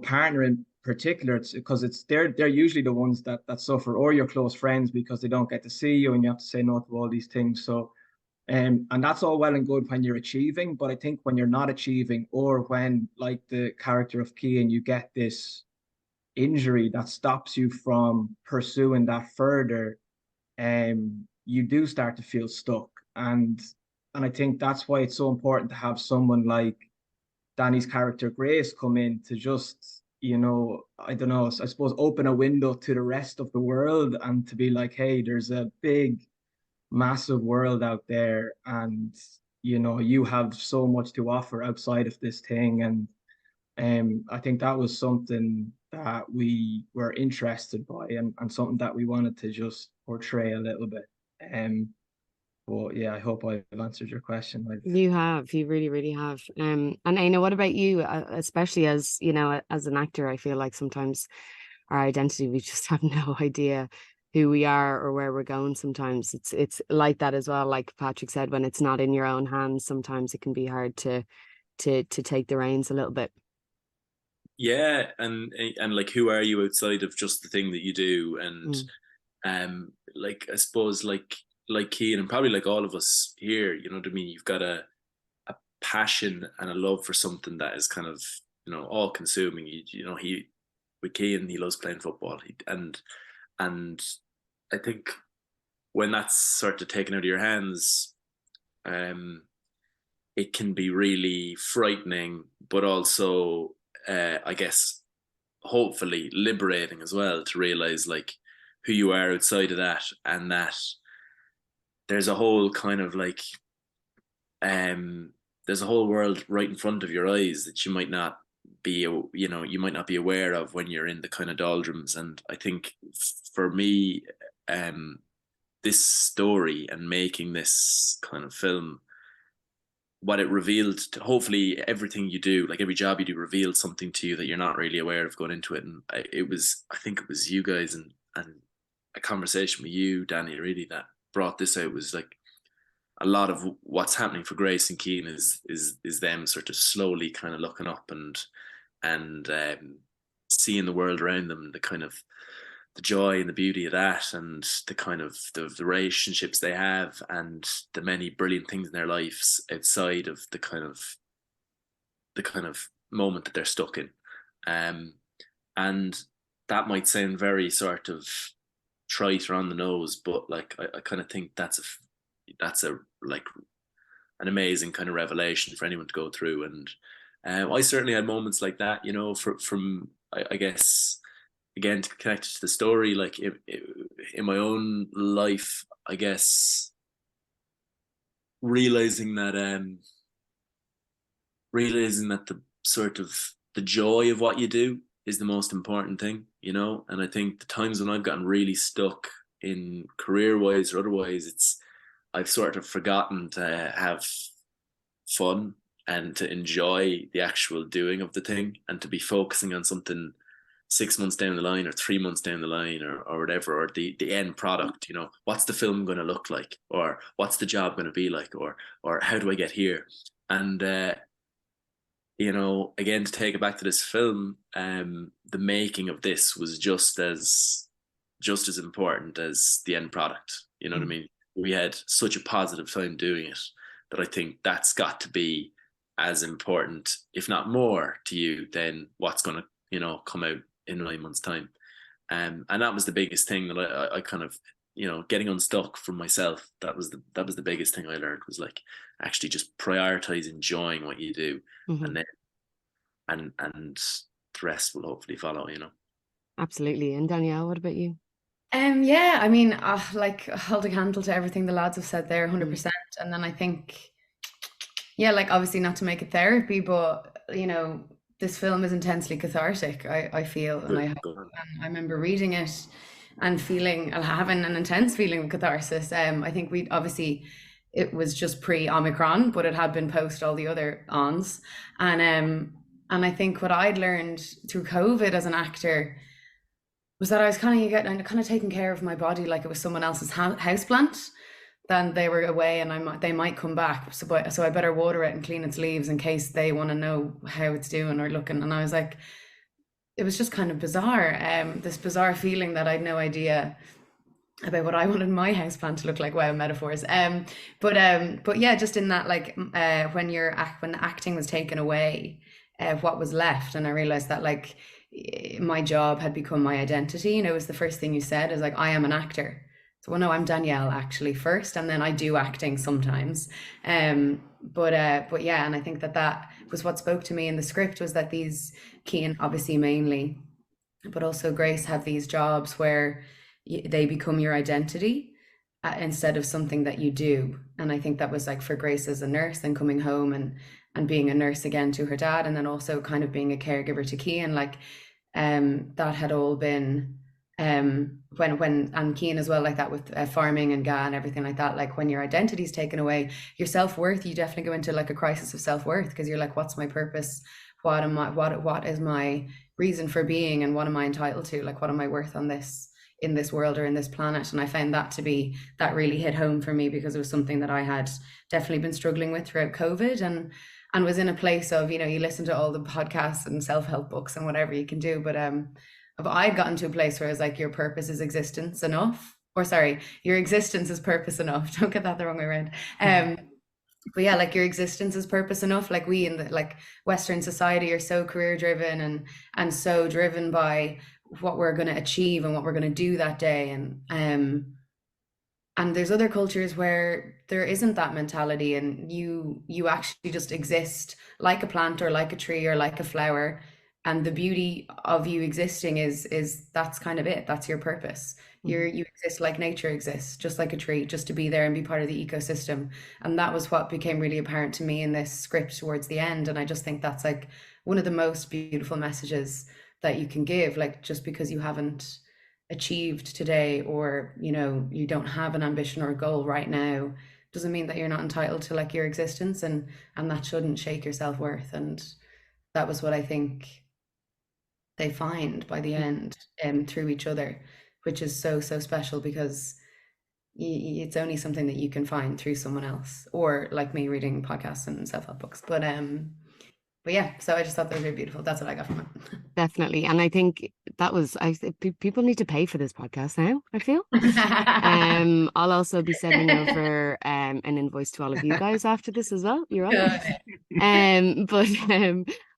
Speaker 4: partner in particular. It's because they're usually the ones that suffer, or your close friends, because they don't get to see you and you have to say no to all these things. So and that's all well and good when you're achieving, but I think when you're not achieving, or when, like the character of Cian, you get this injury that stops you from pursuing that further, you do start to feel stuck. And I think that's why it's so important to have someone like Danny's character Grace come in to just, I don't know, I suppose open a window to the rest of the world and to be like, hey, there's a big massive world out there, and you have so much to offer outside of this thing. And I think that was something that we were interested by, and something that we wanted to just portray a little bit. But yeah, I hope I've answered your question.
Speaker 1: You really, really have. And Aina, what about you? Especially as as an actor, I feel like sometimes our identity, we just have no idea who we are or where we're going. Sometimes it's like that as well. Like Patrick said, when it's not in your own hands, sometimes it can be hard to take the reins a little bit.
Speaker 5: Yeah, and like, who are you outside of just the thing that you do? And like, I suppose like Cian, and probably like all of us here, you know what I mean? You've got a passion and a love for something that is kind of, all consuming. With Cian, he loves playing football, and and I think when that's sort of taken out of your hands, it can be really frightening, but also, I guess, hopefully liberating as well, to realize like who you are outside of that, and that there's a whole kind of like, there's a whole world right in front of your eyes that you might not be, you might not be aware of when you're in the kind of doldrums. And I think for me, this story and making this kind of film, what it revealed, hopefully everything you do, like every job you do, revealed something to you that you're not really aware of going into it. And I think it was you guys and a conversation with you, Danny, really, that brought this out. Was like, a lot of what's happening for Grace and Cian is them sort of slowly kind of looking up and seeing the world around them, the kind of the joy and the beauty of that, and the kind of the relationships they have, and the many brilliant things in their lives outside of the kind of moment that they're stuck in. And that might sound very sort of trite or on the nose, but like I kind of think that's a like an amazing kind of revelation for anyone to go through. And I certainly had moments like that, from I guess, again, to connect to the story, like in my own life, I guess, realizing that the sort of the joy of what you do is the most important thing, and I think the times when I've gotten really stuck in career-wise or otherwise, I've sort of forgotten to have fun and to enjoy the actual doing of the thing, and to be focusing on something 6 months down the line or 3 months down the line or whatever, or the end product. What's the film going to look like, or what's the job going to be like, or how do I get here? And again, to take it back to this film, the making of this was just as important as the end product. You know what I mean? We had such a positive time doing it that I think that's got to be as important, if not more, to you than what's going to come out in 9 months' time. And that was the biggest thing that I kind of, getting unstuck from myself. That was the biggest thing I learned, was like actually just prioritize enjoying what you do, and then and the rest will hopefully follow.
Speaker 1: Absolutely. And Danielle, what about you?
Speaker 6: Yeah, I mean, like holding handle to everything the lads have said there, 100%. And then I think, yeah, like obviously not to make it therapy, but this film is intensely cathartic, I feel, and I remember reading it and having an intense feeling of catharsis. I think it was just pre-Omicron, but it had been post all the other ons, and I think what I'd learned through COVID as an actor was that I was kind of taking care of my body like it was someone else's houseplant. Then they were away, and they might come back, so I better water it and clean its leaves in case they want to know how it's doing or looking. And I was like, it was just kind of bizarre, this bizarre feeling that I had no idea about what I wanted my houseplant to look like. Wow, metaphors. But yeah, just in that, like, when the acting was taken away, what was left, and I realized that like my job had become my identity. It was the first thing you said, is like, I am an actor. So, well, no, I'm Danielle actually first, and then I do acting sometimes. But yeah, and I think that was what spoke to me in the script, was that these, Cian obviously mainly, but also Grace, have these jobs where they become your identity instead of something that you do. And I think that was like for Grace as a nurse, and coming home and being a nurse again to her dad, and then also kind of being a caregiver to Cian, like that had all been when and Cian as well, like that with farming and GA and everything like that. Like when your identity's taken away, your self-worth, you definitely go into like a crisis of self-worth, because you're like, what's my purpose? What is my reason for being, and what am I entitled to? Like, what am I worth in this world or in this planet? And I found that really hit home for me, because it was something that I had definitely been struggling with throughout COVID, and was in a place of, you listen to all the podcasts and self-help books and whatever you can do, but I'd gotten to a place where I was like, your purpose is existence enough, or sorry, your existence is purpose enough. Don't get that the wrong way around. But yeah, like your existence is purpose enough. Like we in the like Western society are so career driven and so driven by what we're going to achieve and what we're going to do that day. And there's other cultures where there isn't that mentality, and you actually just exist like a plant or like a tree or like a flower. And the beauty of you existing is that's kind of it. That's your purpose. You exist like nature exists, just like a tree, just to be there and be part of the ecosystem. And that was what became really apparent to me in this script towards the end. And I just think that's like one of the most beautiful messages that you can give. Like, just because you haven't achieved today, or you don't have an ambition or a goal right now, doesn't mean that you're not entitled to like your existence, and that shouldn't shake your self-worth. And that was what I think they find by the end, through each other, which is so special, because it's only something that you can find through someone else, or like me reading podcasts and self-help books. But yeah, so I just thought they were very beautiful. That's what I got from it.
Speaker 1: Definitely. And I think people need to pay for this podcast now, I feel. I'll also be sending over an invoice to all of you guys after this as well. You're on. But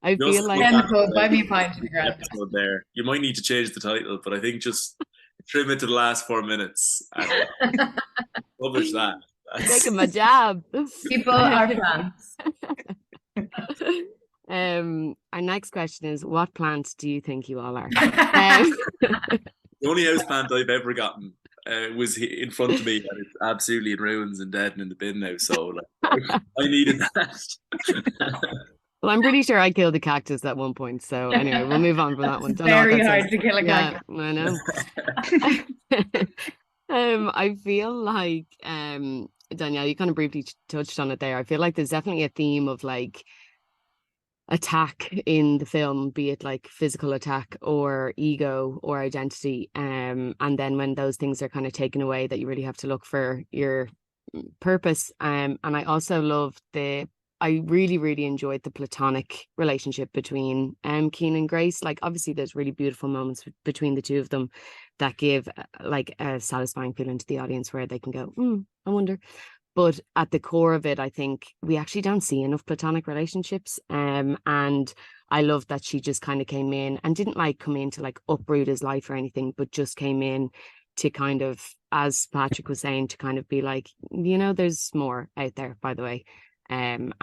Speaker 1: I feel like
Speaker 6: buy me a pint.
Speaker 5: Episode there. You might need to change the title, but I think just trim it to the last 4 minutes and publish that.
Speaker 1: Taking my job.
Speaker 6: People are plants.
Speaker 1: Our next question is, what plants do you think you all are?
Speaker 5: The only house plant I've ever gotten was in front of me, and it's absolutely in ruins and dead and in the bin now. So like, I needed that.
Speaker 1: Well, I'm pretty sure I killed a cactus at one point. So anyway, we'll move on from that one.
Speaker 6: It's very hard to kill a cactus.
Speaker 1: Yeah, I know. I feel like Danielle, you kind of briefly touched on it there. I feel like there's definitely a theme of like attack in the film, be it like physical attack or ego or identity, and then when those things are kind of taken away, that you really have to look for your purpose. And I also loved I really enjoyed the platonic relationship between Keen and Grace. Like, obviously there's really beautiful moments between the two of them that give like a satisfying feeling to the audience, where they can go, I wonder. But at the core of it, I think we actually don't see enough platonic relationships. And I love that she just kind of came in and didn't like come in to like uproot his life or anything, but just came in to kind of, as Patrick was saying, to kind of be like, there's more out there, by the way. And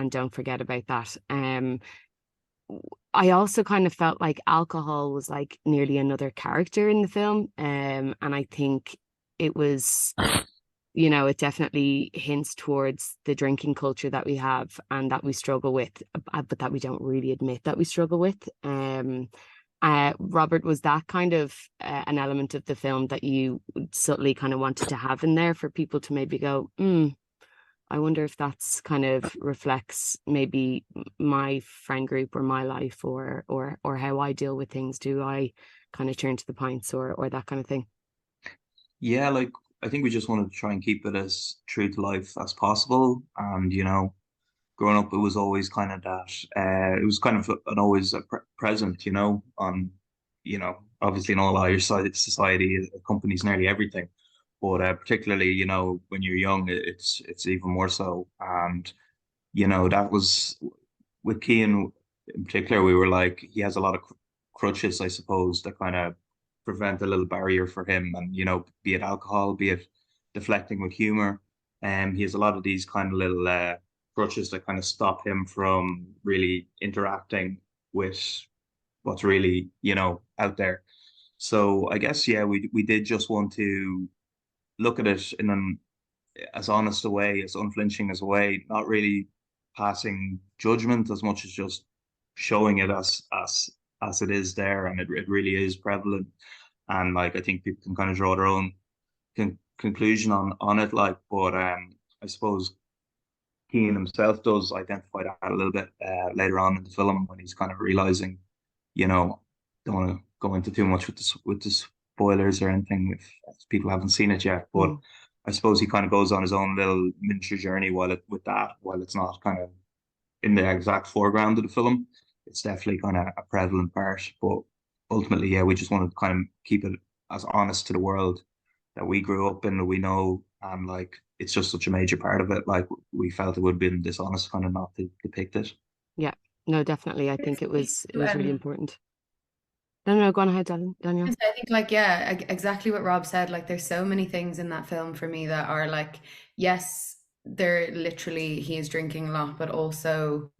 Speaker 1: don't forget about that. I also kind of felt like alcohol was like nearly another character in the film. And I think it was... it definitely hints towards the drinking culture that we have and that we struggle with, but that we don't really admit that we struggle with. Robert, was that kind of an element of the film that you subtly kind of wanted to have in there for people to maybe go, I wonder if that's kind of reflects maybe my friend group or my life or how I deal with things? Do I kind of turn to the pints or that kind of thing?
Speaker 3: Yeah, like I think we just wanted to try and keep it as true to life as possible. And, growing up, it was always kind of that, it was kind of always a present, on, obviously in all Irish society, it accompanies nearly everything. But particularly, when you're young, it's even more so. And, that was with Cian in particular, we were like, he has a lot of crutches, I suppose, that kind of prevent a little barrier for him, and be it alcohol, be it deflecting with humor, and he has a lot of these kind of little crutches that kind of stop him from really interacting with what's really out there. So I guess we did just want to look at it in an as honest a way, as unflinching as a way, not really passing judgment as much as just showing it as it is there, and it really is prevalent. And like I think people can kind of draw their own conclusion on it. Like, but I suppose Cian himself does identify that a little bit later on in the film, when he's kind of realizing, don't want to go into too much with the spoilers or anything if people haven't seen it yet. But I suppose he kind of goes on his own little miniature journey while it's not kind of in the exact foreground of the film. It's definitely kind of a prevalent part, but ultimately, we just wanted to kind of keep it as honest to the world that we grew up in, that we know, and like it's just such a major part of it. Like, we felt it would have been dishonest kind of not to depict it.
Speaker 1: Yeah, no, definitely. I think it was really
Speaker 6: Um,
Speaker 1: important. No, go on ahead, Daniel.
Speaker 6: I think like yeah, exactly what Rob said. Like there's so many things in that film for me that are like, yes, they're literally he is drinking a lot, but also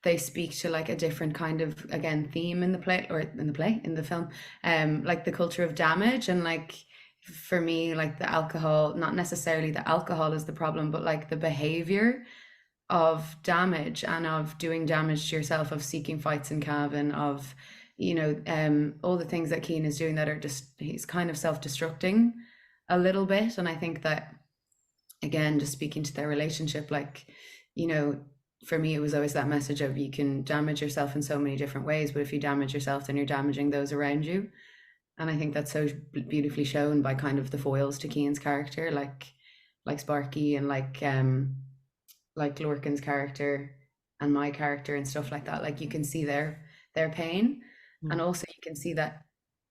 Speaker 6: they speak to like a different kind of again theme in the play or in the film. Like the culture of damage and like for me, like the alcohol, not necessarily the alcohol is the problem, but like the behavior of damage and of doing damage to yourself, of seeking fights in cabin, of all the things that Keane is doing that are just he's kind of self-destructing a little bit. And I think that again, just speaking to their relationship, like, for me it was always that message of you can damage yourself in so many different ways, but if you damage yourself, then you're damaging those around you. And I think that's so beautifully shown by kind of the foils to Keane's character, like Sparky and like Lorcan's character and my character and stuff like that. Like you can see their pain. And also you can see that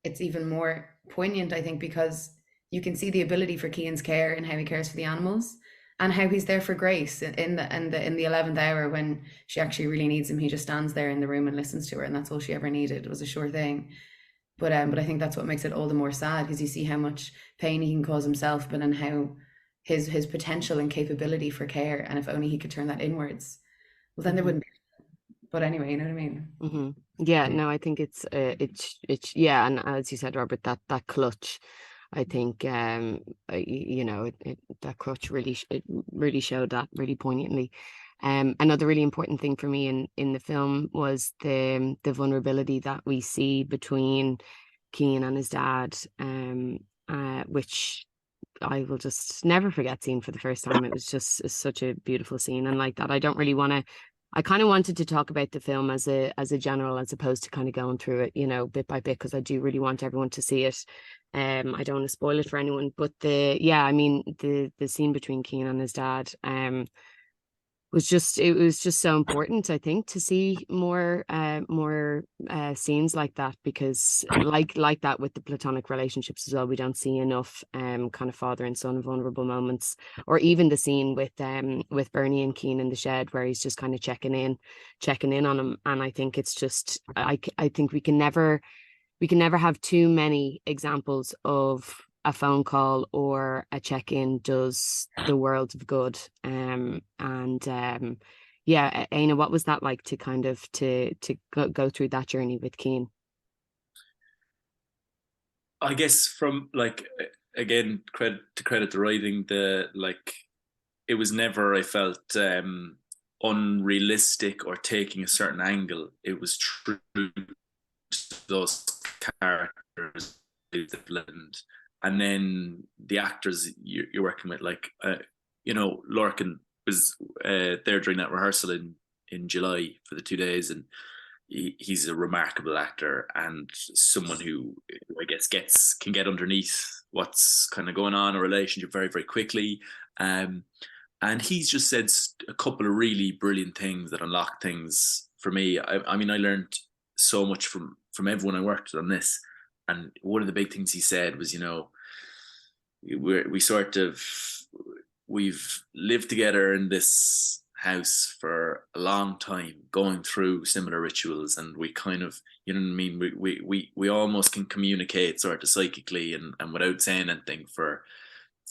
Speaker 6: it's even more poignant, I think, because you can see the ability for Keane's care and how he cares for the animals and how he's there for Grace in the 11th hour when she actually really needs him. He just stands there in the room and listens to her, and that's all she ever needed. It was a sure thing. But I think that's what makes it all the more sad, because you see how much pain he can cause himself, but then how his potential and capability for care, and if only he could turn that inwards, well then there wouldn't be. But anyway, you know what I mean?
Speaker 1: Mm-hmm. Yeah, no, I think it's yeah, and as you said, Robert, that clutch, I think that clutch really showed that really poignantly. Another really important thing for me in the film was the vulnerability that we see between Keane and his dad, which I will just never forget seeing for the first time. It was just such a beautiful scene, and like that, I kind of wanted to talk about the film as a general, as opposed to kind of going through it, bit by bit, because I do really want everyone to see it. I don't want to spoil it for anyone, but the scene between Keane and his dad, was just so important, I think, to see more scenes like that, because like that with the platonic relationships as well, we don't see enough kind of father and son vulnerable moments, or even the scene with Bernie and Keane in the shed where he's just kind of checking in on him. And I think it's just I think we can never have too many examples of a phone call or a check-in does the world of good. Yeah, Aina, what was that like to kind of to go through that journey with Keane?
Speaker 5: I guess from like again, credit the writing, it was never, I felt, unrealistic or taking a certain angle. It was true to those characters, and then the actors you're working with, like Lorcan was there during that rehearsal in July for the 2 days, and he's a remarkable actor and someone who I guess can get underneath what's kind of going on in a relationship very, very quickly. And he's just said a couple of really brilliant things that unlocked things for me. I mean, I learned so much from everyone I worked with on this. And one of the big things he said was, we've lived together in this house for a long time, going through similar rituals, and we kind of, you know what I mean, we almost can communicate sort of psychically and without saying anything for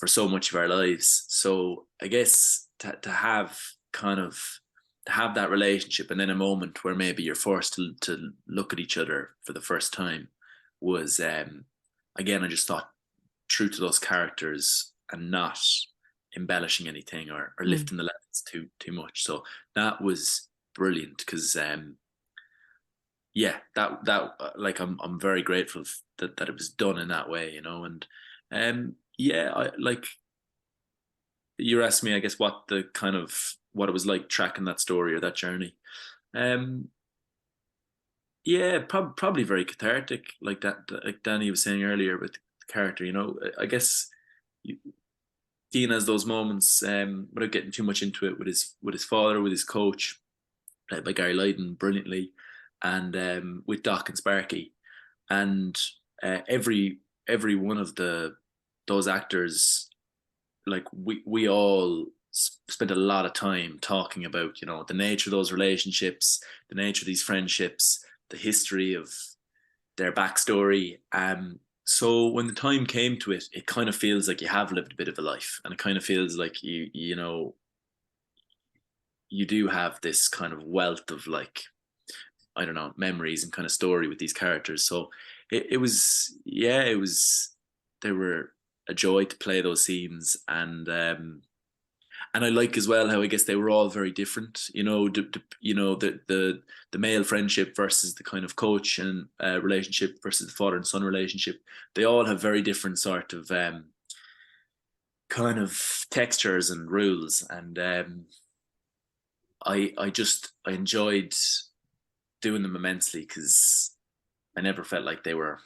Speaker 5: so much of our lives. So I guess to have that relationship, and then a moment where maybe you're forced to look at each other for the first time was, again, I just thought true to those characters and not embellishing anything or lifting the levels too much. So that was brilliant, because like I'm very grateful that it was done in that way, and I like, you asked me, I guess, what it was like tracking that story or that journey. Yeah, probably very cathartic, like that, like Danny was saying earlier with the character. I guess Dean has those moments, without getting too much into it, with his father, with his coach, played by Gary Lydon brilliantly, and with Doc and Sparky, and every one of those actors like we all spent a lot of time talking about, you know, the nature of those relationships, the nature of these friendships, the history of their backstory. So when the time came to it, it kind of feels like you have lived a bit of a life, and it kind of feels like you know, you do have this kind of wealth of, like, I don't know, memories and kind of story with these characters. So it was, yeah, they were a joy to play those scenes. And I like as well how, I guess, they were all very different. You know, you know, the male friendship versus the kind of coach and relationship versus the father and son relationship. They all have very different sort of kind of textures and rules. And I enjoyed doing them immensely, because I never felt like they were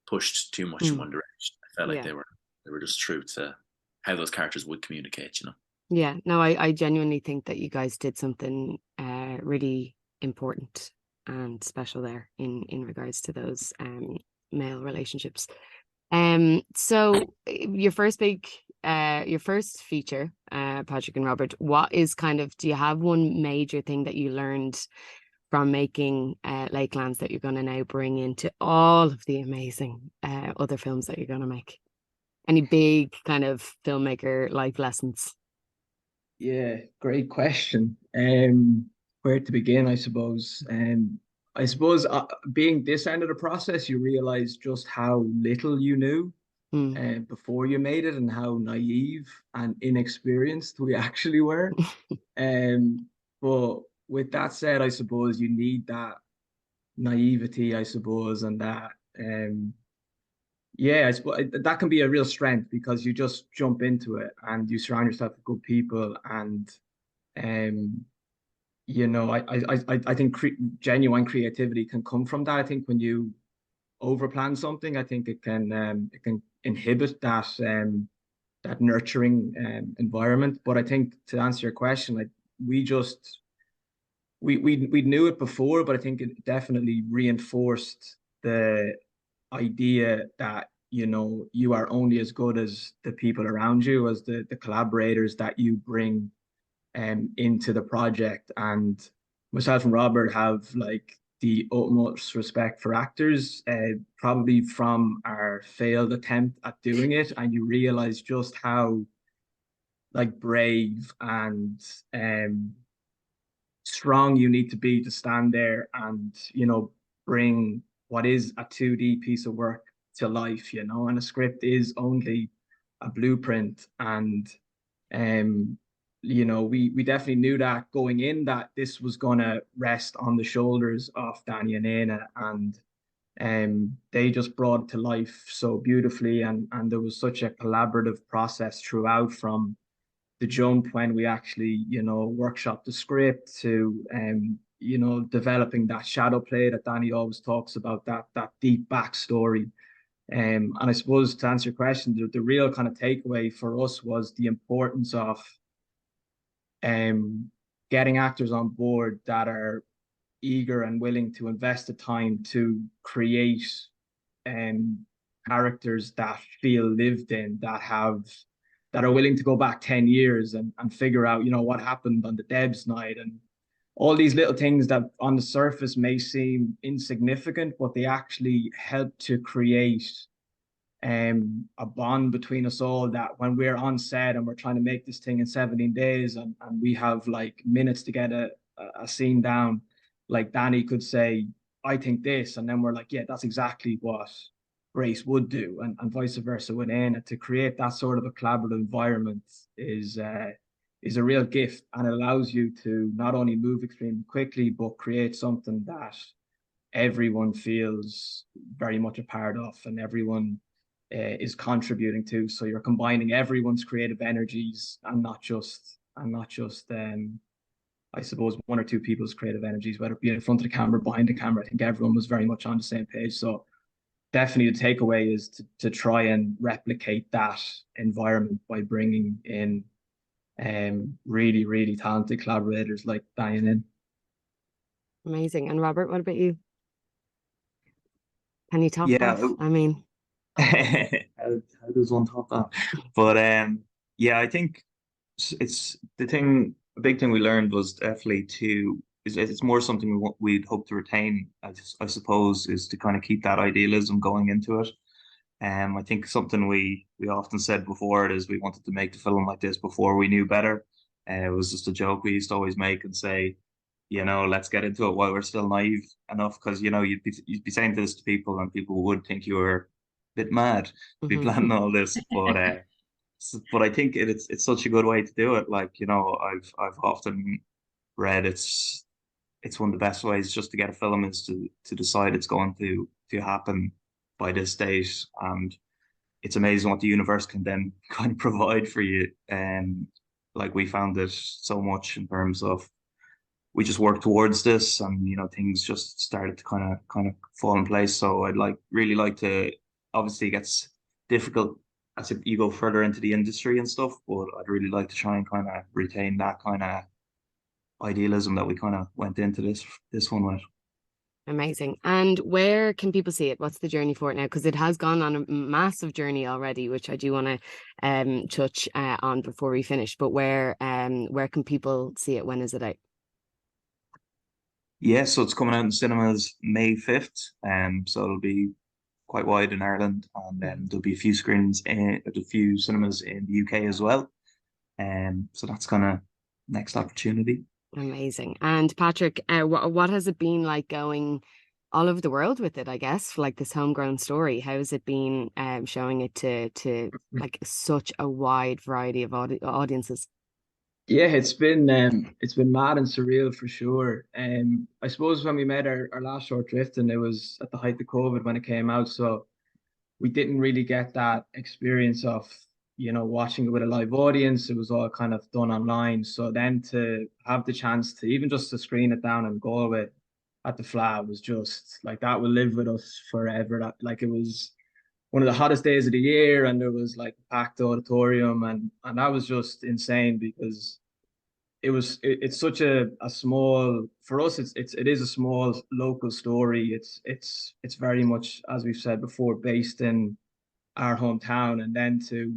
Speaker 5: pushed too much in one direction. I felt like they were just true to how those characters would communicate, you know.
Speaker 1: Yeah, no, I genuinely think that you guys did something really important and special there in regards to those male relationships. So your first feature, Patrick and Robert, what is kind of, do you have one major thing that you learned from making Lakelands that you're going to now bring into all of the amazing other films that you're going to make? Any big kind of filmmaker life lessons?
Speaker 4: Yeah, great question. Where to begin, I suppose. Being this end of the process, you realize just how little you knew before you made it, and how naive and inexperienced we actually were. But with that said, I suppose you need that naivety, I suppose, and that yeah, I suppose that can be a real strength, because you just jump into it and you surround yourself with good people. And you know, I think genuine creativity can come from that. I think when you overplan something, I think it can inhibit that nurturing environment. But I think, to answer your question, like, we just we knew it before, but I think it definitely reinforced the idea that, you know, you are only as good as the people around you, as the collaborators that you bring into the project. And myself and Robert have, like, the utmost respect for actors, probably from our failed attempt at doing it. And you realize just how, like, brave and strong you need to be to stand there and, you know, bring what is a 2D piece of work to life, you know. And a script is only a blueprint. And you know, we definitely knew that going in, that this was gonna rest on the shoulders of Danny and Aina. And they just brought it to life so beautifully. And there was such a collaborative process throughout, from the jump when we actually, you know, workshop the script, to you know, developing that shadow play that Danny always talks about, that deep backstory. And I suppose, to answer your question, the real kind of takeaway for us was the importance of getting actors on board that are eager and willing to invest the time to create characters that feel lived in, that are willing to go back 10 years and figure out, you know, what happened on the Debs night, and all these little things that on the surface may seem insignificant, but they actually help to create a bond between us all, that when we're on set and we're trying to make this thing in 17 days, and we have, like, minutes to get a scene down, like, Danny could say, I think this, and then we're like, yeah, that's exactly what Grace would do, and vice versa with Anna. To create that sort of a collaborative environment is a real gift, and it allows you to not only move extremely quickly, but create something that everyone feels very much a part of, and everyone is contributing to. So you're combining everyone's creative energies, and not just I suppose one or two people's creative energies, whether it be in front of the camera, behind the camera. I think everyone was very much on the same page. So definitely the takeaway is to try and replicate that environment by bringing in really, really talented collaborators like Diane in.
Speaker 1: Amazing. And Robert, what about you? Can you top
Speaker 3: Yeah.
Speaker 1: that? I mean,
Speaker 3: how does one top that? But Yeah, I think it's the thing. The big thing we learned was definitely to is it's more something we'd hope to retain. I suppose is to kind of keep that idealism going into it. I think something we often said before it is we wanted to make the film like this before we knew better. It was just a joke we used to always make and say, let's get into it while we're still naive enough, because you'd be saying this to people and people would think you were a bit mad to be
Speaker 1: Mhm.
Speaker 3: planning all this, but I think it's such a good way to do it. Like, I've often read it's one of the best ways just to get a film is to decide it's going to happen by this date, and it's amazing what the universe can then kind of provide for you. And like we found it so much in terms of we just worked towards this, and things just started to kind of fall in place. So I'd really like to. Obviously, it gets difficult as you go further into the industry and stuff, but I'd really like to try and kind of retain that kind of idealism that we kind of went into this one with.
Speaker 1: Amazing. And where can people see it? What's the journey for it now? Because it has gone on a massive journey already, which I do want to touch on before we finish. But where can people see it? When is it out?
Speaker 3: Yeah, so it's coming out in cinemas May 5th, so it'll be quite wide in Ireland, and then there'll be a few screens at a few cinemas in the UK as well. So that's kind of next opportunity.
Speaker 1: Amazing. And Patrick, what has it been like going all over the world with it, I guess, like this homegrown story? How has it been showing it to like such a wide variety of audiences?
Speaker 4: Yeah, it's been mad and surreal for sure. I suppose when we made our last short Drifting, it was at the height of COVID when it came out, so we didn't really get that experience of watching it with a live audience. It was all kind of done online. So then to have the chance to even just to screen it down in Galway at the Flat was just like that will live with us forever. That like it was one of the hottest days of the year, and there was like a packed auditorium, and that was just insane because it's such a small for us. It is a small local story. It's very much, as we've said before, based in our hometown, and then to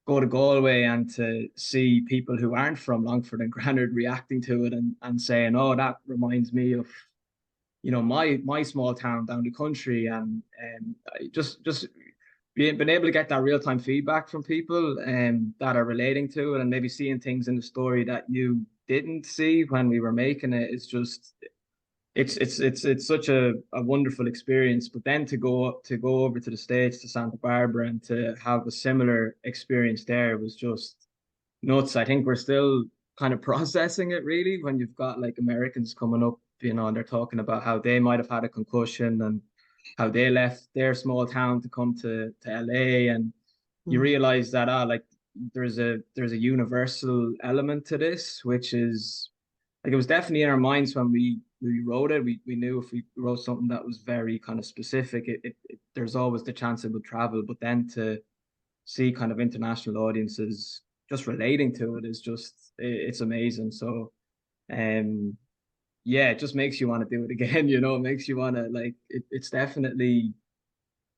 Speaker 4: go to Galway and to see people who aren't from Longford and Granard reacting to it and saying, "Oh, that reminds me of my small town down the country," and just being able to get that real time feedback from people that are relating to it, and maybe seeing things in the story that you didn't see when we were making it is just it's such a wonderful experience. But then to go over to the States, to Santa Barbara, and to have a similar experience there was just nuts. I think we're still kind of processing it really when you've got like Americans coming up, and they're talking about how they might have had a concussion and how they left their small town to come to LA, and you realize that like there's a universal element to this, which is like it was definitely in our minds when we wrote it. We knew if we wrote something that was very kind of specific, there's always the chance it would travel. But then to see kind of international audiences just relating to it is just it's amazing. So yeah, it just makes you want to do it again. It makes you want to like it's definitely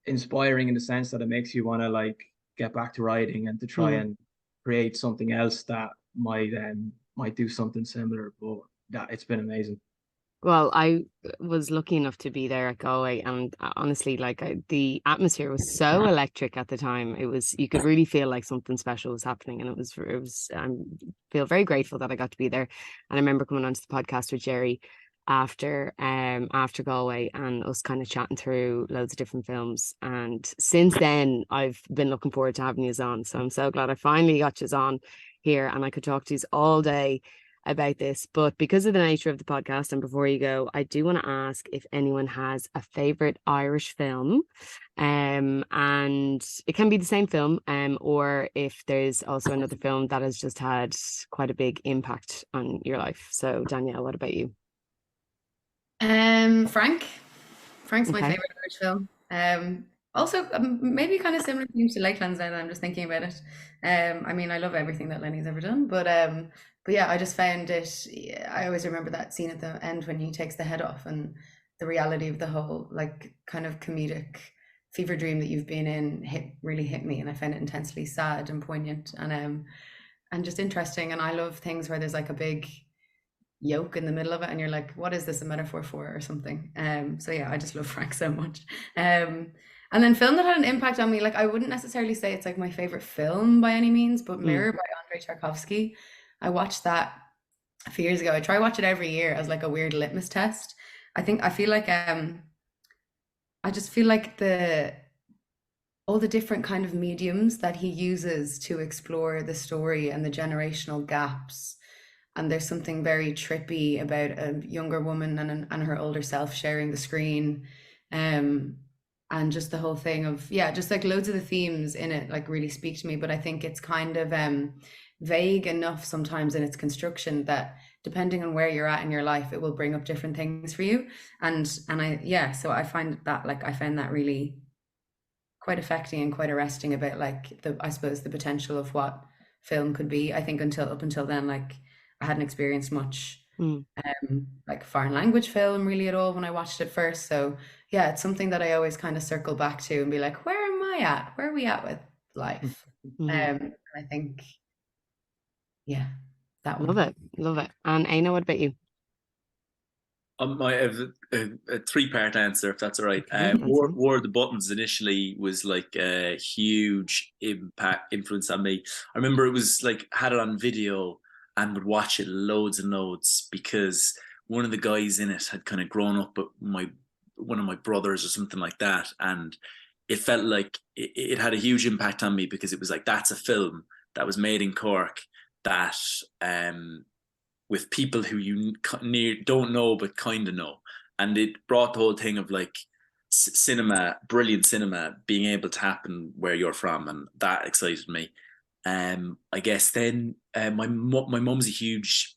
Speaker 4: inspiring in the sense that it makes you want to like get back to writing and to try and create something else that might do something similar. But that it's been amazing.
Speaker 1: Well, I was lucky enough to be there at Galway, and honestly, like the atmosphere was so electric at the time. You could really feel like something special was happening, and it was. I feel very grateful that I got to be there. And I remember coming onto the podcast with Jerry after Galway, and us kind of chatting through loads of different films. And since then, I've been looking forward to having you on. So I'm so glad I finally got you on here, and I could talk to you all day about this. But because of the nature of the podcast, and before you go, I do want to ask if anyone has a favorite Irish film, and it can be the same film, or if there's also another film that has just had quite a big impact on your life. So Danielle, what about you?
Speaker 6: Frank's my
Speaker 1: Okay.
Speaker 6: favorite Irish film. Also, maybe kind of similar themes to Lakelands now that I'm just thinking about it. I mean, I love everything that Lenny's ever done, but yeah, I just found it. I always remember that scene at the end when he takes the head off, and the reality of the whole like kind of comedic fever dream that you've been in really hit me, and I found it intensely sad and poignant and just interesting. And I love things where there's like a big yoke in the middle of it and you're like, what is this a metaphor for or something? So yeah, I just love Frank so much. And then film that had an impact on me, like I wouldn't necessarily say it's like my favorite film by any means, but Mirror by Andrei Tarkovsky. I watched that a few years ago. I try to watch it every year as like a weird litmus test. I feel like I just feel like all the different kind of mediums that he uses to explore the story and the generational gaps. And there's something very trippy about a younger woman and her older self sharing the screen. And just the whole thing of, just like loads of the themes in it like really speak to me. But I think it's kind of vague enough sometimes in its construction that depending on where you're at in your life, it will bring up different things for you. And so I find that I found that really quite affecting and quite arresting about like I suppose the potential of what film could be. I think up until then, like I hadn't experienced much like foreign language film really at all when I watched it first. So yeah, it's something that I always kind of circle back to and be like, where am I at? Where are we at with life? I think, that one.
Speaker 1: Love it. And Aina, what about you?
Speaker 5: I have a three-part answer, if that's all right. War of the Buttons initially was like a huge influence on me. I remember it was like had it on video and would watch it loads and loads because one of the guys in it had kind of grown up with one of my brothers or something like that, and it felt like it had a huge impact on me because it was like that's a film that was made in Cork that with people who you don't know but kind of know, and it brought the whole thing of like cinema, brilliant cinema, being able to happen where you're from, and that excited me. I guess then my mum's a huge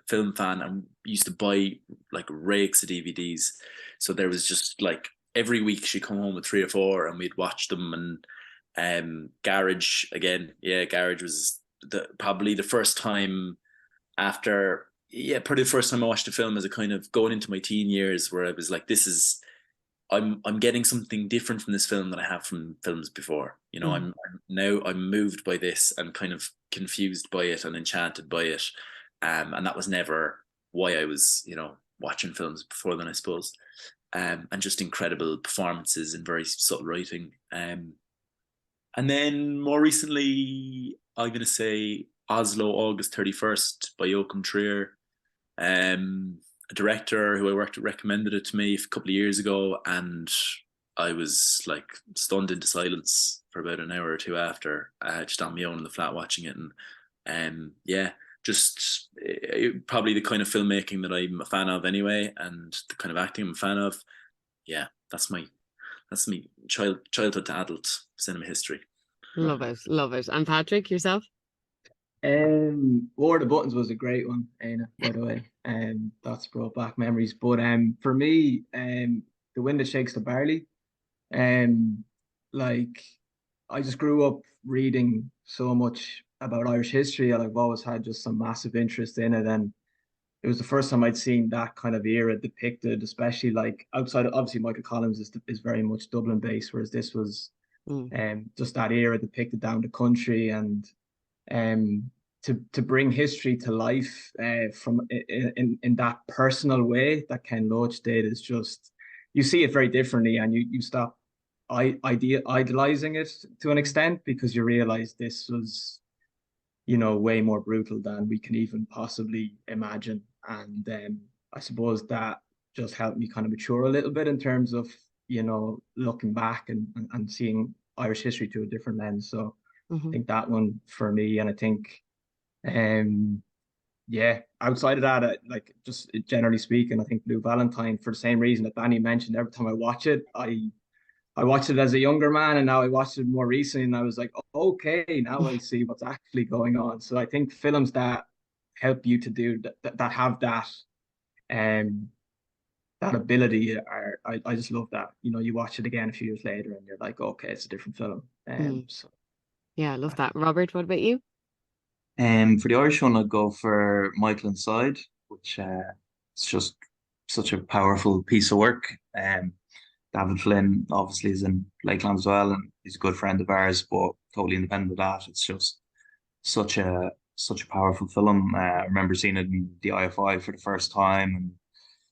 Speaker 5: film fan and used to buy like rakes of DVDs, so there was just like every week she'd come home with 3 or 4 and we'd watch them. And Garage was probably the first time probably the first time I watched a film as a kind of going into my teen years where I was like, I'm getting something different from this film than I have from films before. You know, I'm moved by this and kind of confused by it and enchanted by it. And that was never why I was, watching films before then, I suppose. And just incredible performances and very subtle writing. And then more recently, I'm going to say Oslo, August 31st by Joachim Trier. A director who I worked with recommended it to me a couple of years ago, and I was like stunned into silence for about an hour or two after, just on my own in the flat watching it. And just probably the kind of filmmaking that I'm a fan of anyway, and the kind of acting I'm a fan of. Yeah, that's me childhood to adult cinema history.
Speaker 1: Love it. And Patrick, yourself?
Speaker 4: War of the Buttons was a great one, Aina, by the way. That's brought back memories. But for me, The Wind That Shakes the Barley. Like I just grew up reading so much about Irish history, and I've always had just some massive interest in it. And it was the first time I'd seen that kind of era depicted, especially like outside of, obviously Michael Collins is very much Dublin based, whereas this was just that era depicted down the country. And to bring history to life from in that personal way that Ken Loach did is just, you see it very differently, and you stop idolizing it to an extent, because you realize this was, way more brutal than we can even possibly imagine. And I suppose that just helped me kind of mature a little bit in terms of, looking back and seeing Irish history through a different lens. So I think that one for me. And I think outside of that, like just generally speaking, I think Blue Valentine, for the same reason that Danny mentioned, every time I watch it, I watched it as a younger man, and now I watched it more recently, and I was like, okay, now I see what's actually going on. So I think films that help you to do that have that that ability I just love that. You watch it again a few years later and you're like, okay, it's a different film. So
Speaker 1: yeah, I love that. Robert, what about you?
Speaker 3: For the Irish one, I'd go for Michael Inside, which it's just such a powerful piece of work. David Flynn obviously is in Lakelands as well, and he's a good friend of ours, but totally independent of that. It's just such a powerful film. I remember seeing it in the IFI for the first time, and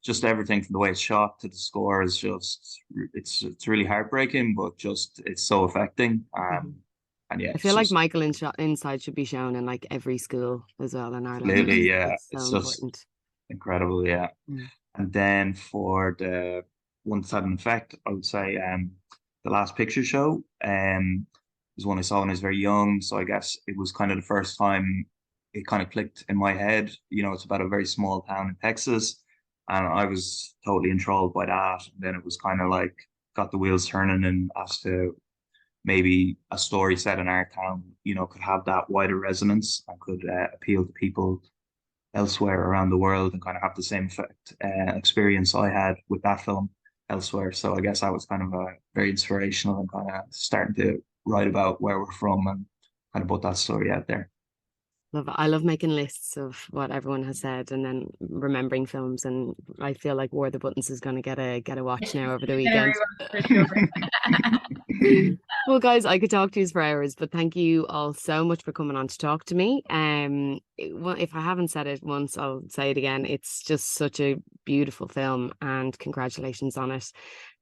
Speaker 3: just everything from the way it's shot to the score is just it's really heartbreaking, but just it's so affecting. And yeah,
Speaker 1: I
Speaker 3: it's
Speaker 1: feel like
Speaker 3: just
Speaker 1: Michael Inside should be shown in like every school as well in Ireland.
Speaker 3: absolutely, yeah,
Speaker 1: It's so
Speaker 3: it's just
Speaker 1: important.
Speaker 3: incredible, yeah.
Speaker 1: Mm.
Speaker 3: And then for the one that's had an effect, I would say the Last Picture Show was one I saw when I was very young. So I guess it was kind of the first time it kind of clicked in my head. You know, it's about a very small town in Texas, and I was totally enthralled by that. And then it was kind of like got the wheels turning, and as to maybe a story set in our town, you know, could have that wider resonance and could appeal to people elsewhere around the world and kind of have the same effect experience I had with that film elsewhere. So I guess that was kind of a very inspirational and kind of starting to write about where we're from and kind of put that story out there.
Speaker 1: I love making lists of what everyone has said and then remembering films, and I feel like War of the Buttons is going to get a watch now over the weekend. Well, guys, I could talk to you for hours, but thank you all so much for coming on to talk to me. If I haven't said it once, I'll say it again. It's just such a beautiful film, and congratulations on it.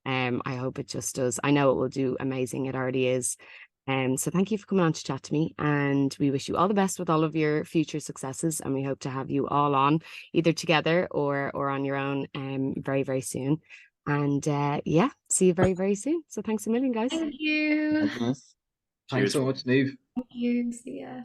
Speaker 1: I hope it just does. I know it will do amazing. It already is. So thank you for coming on to chat to me, and we wish you all the best with all of your future successes, and we hope to have you all on either together or on your own very, very soon. And yeah, see you very, very soon. So thanks a million, guys.
Speaker 6: Thank you.
Speaker 4: Thanks so much, Niamh.
Speaker 6: Thank you. See ya.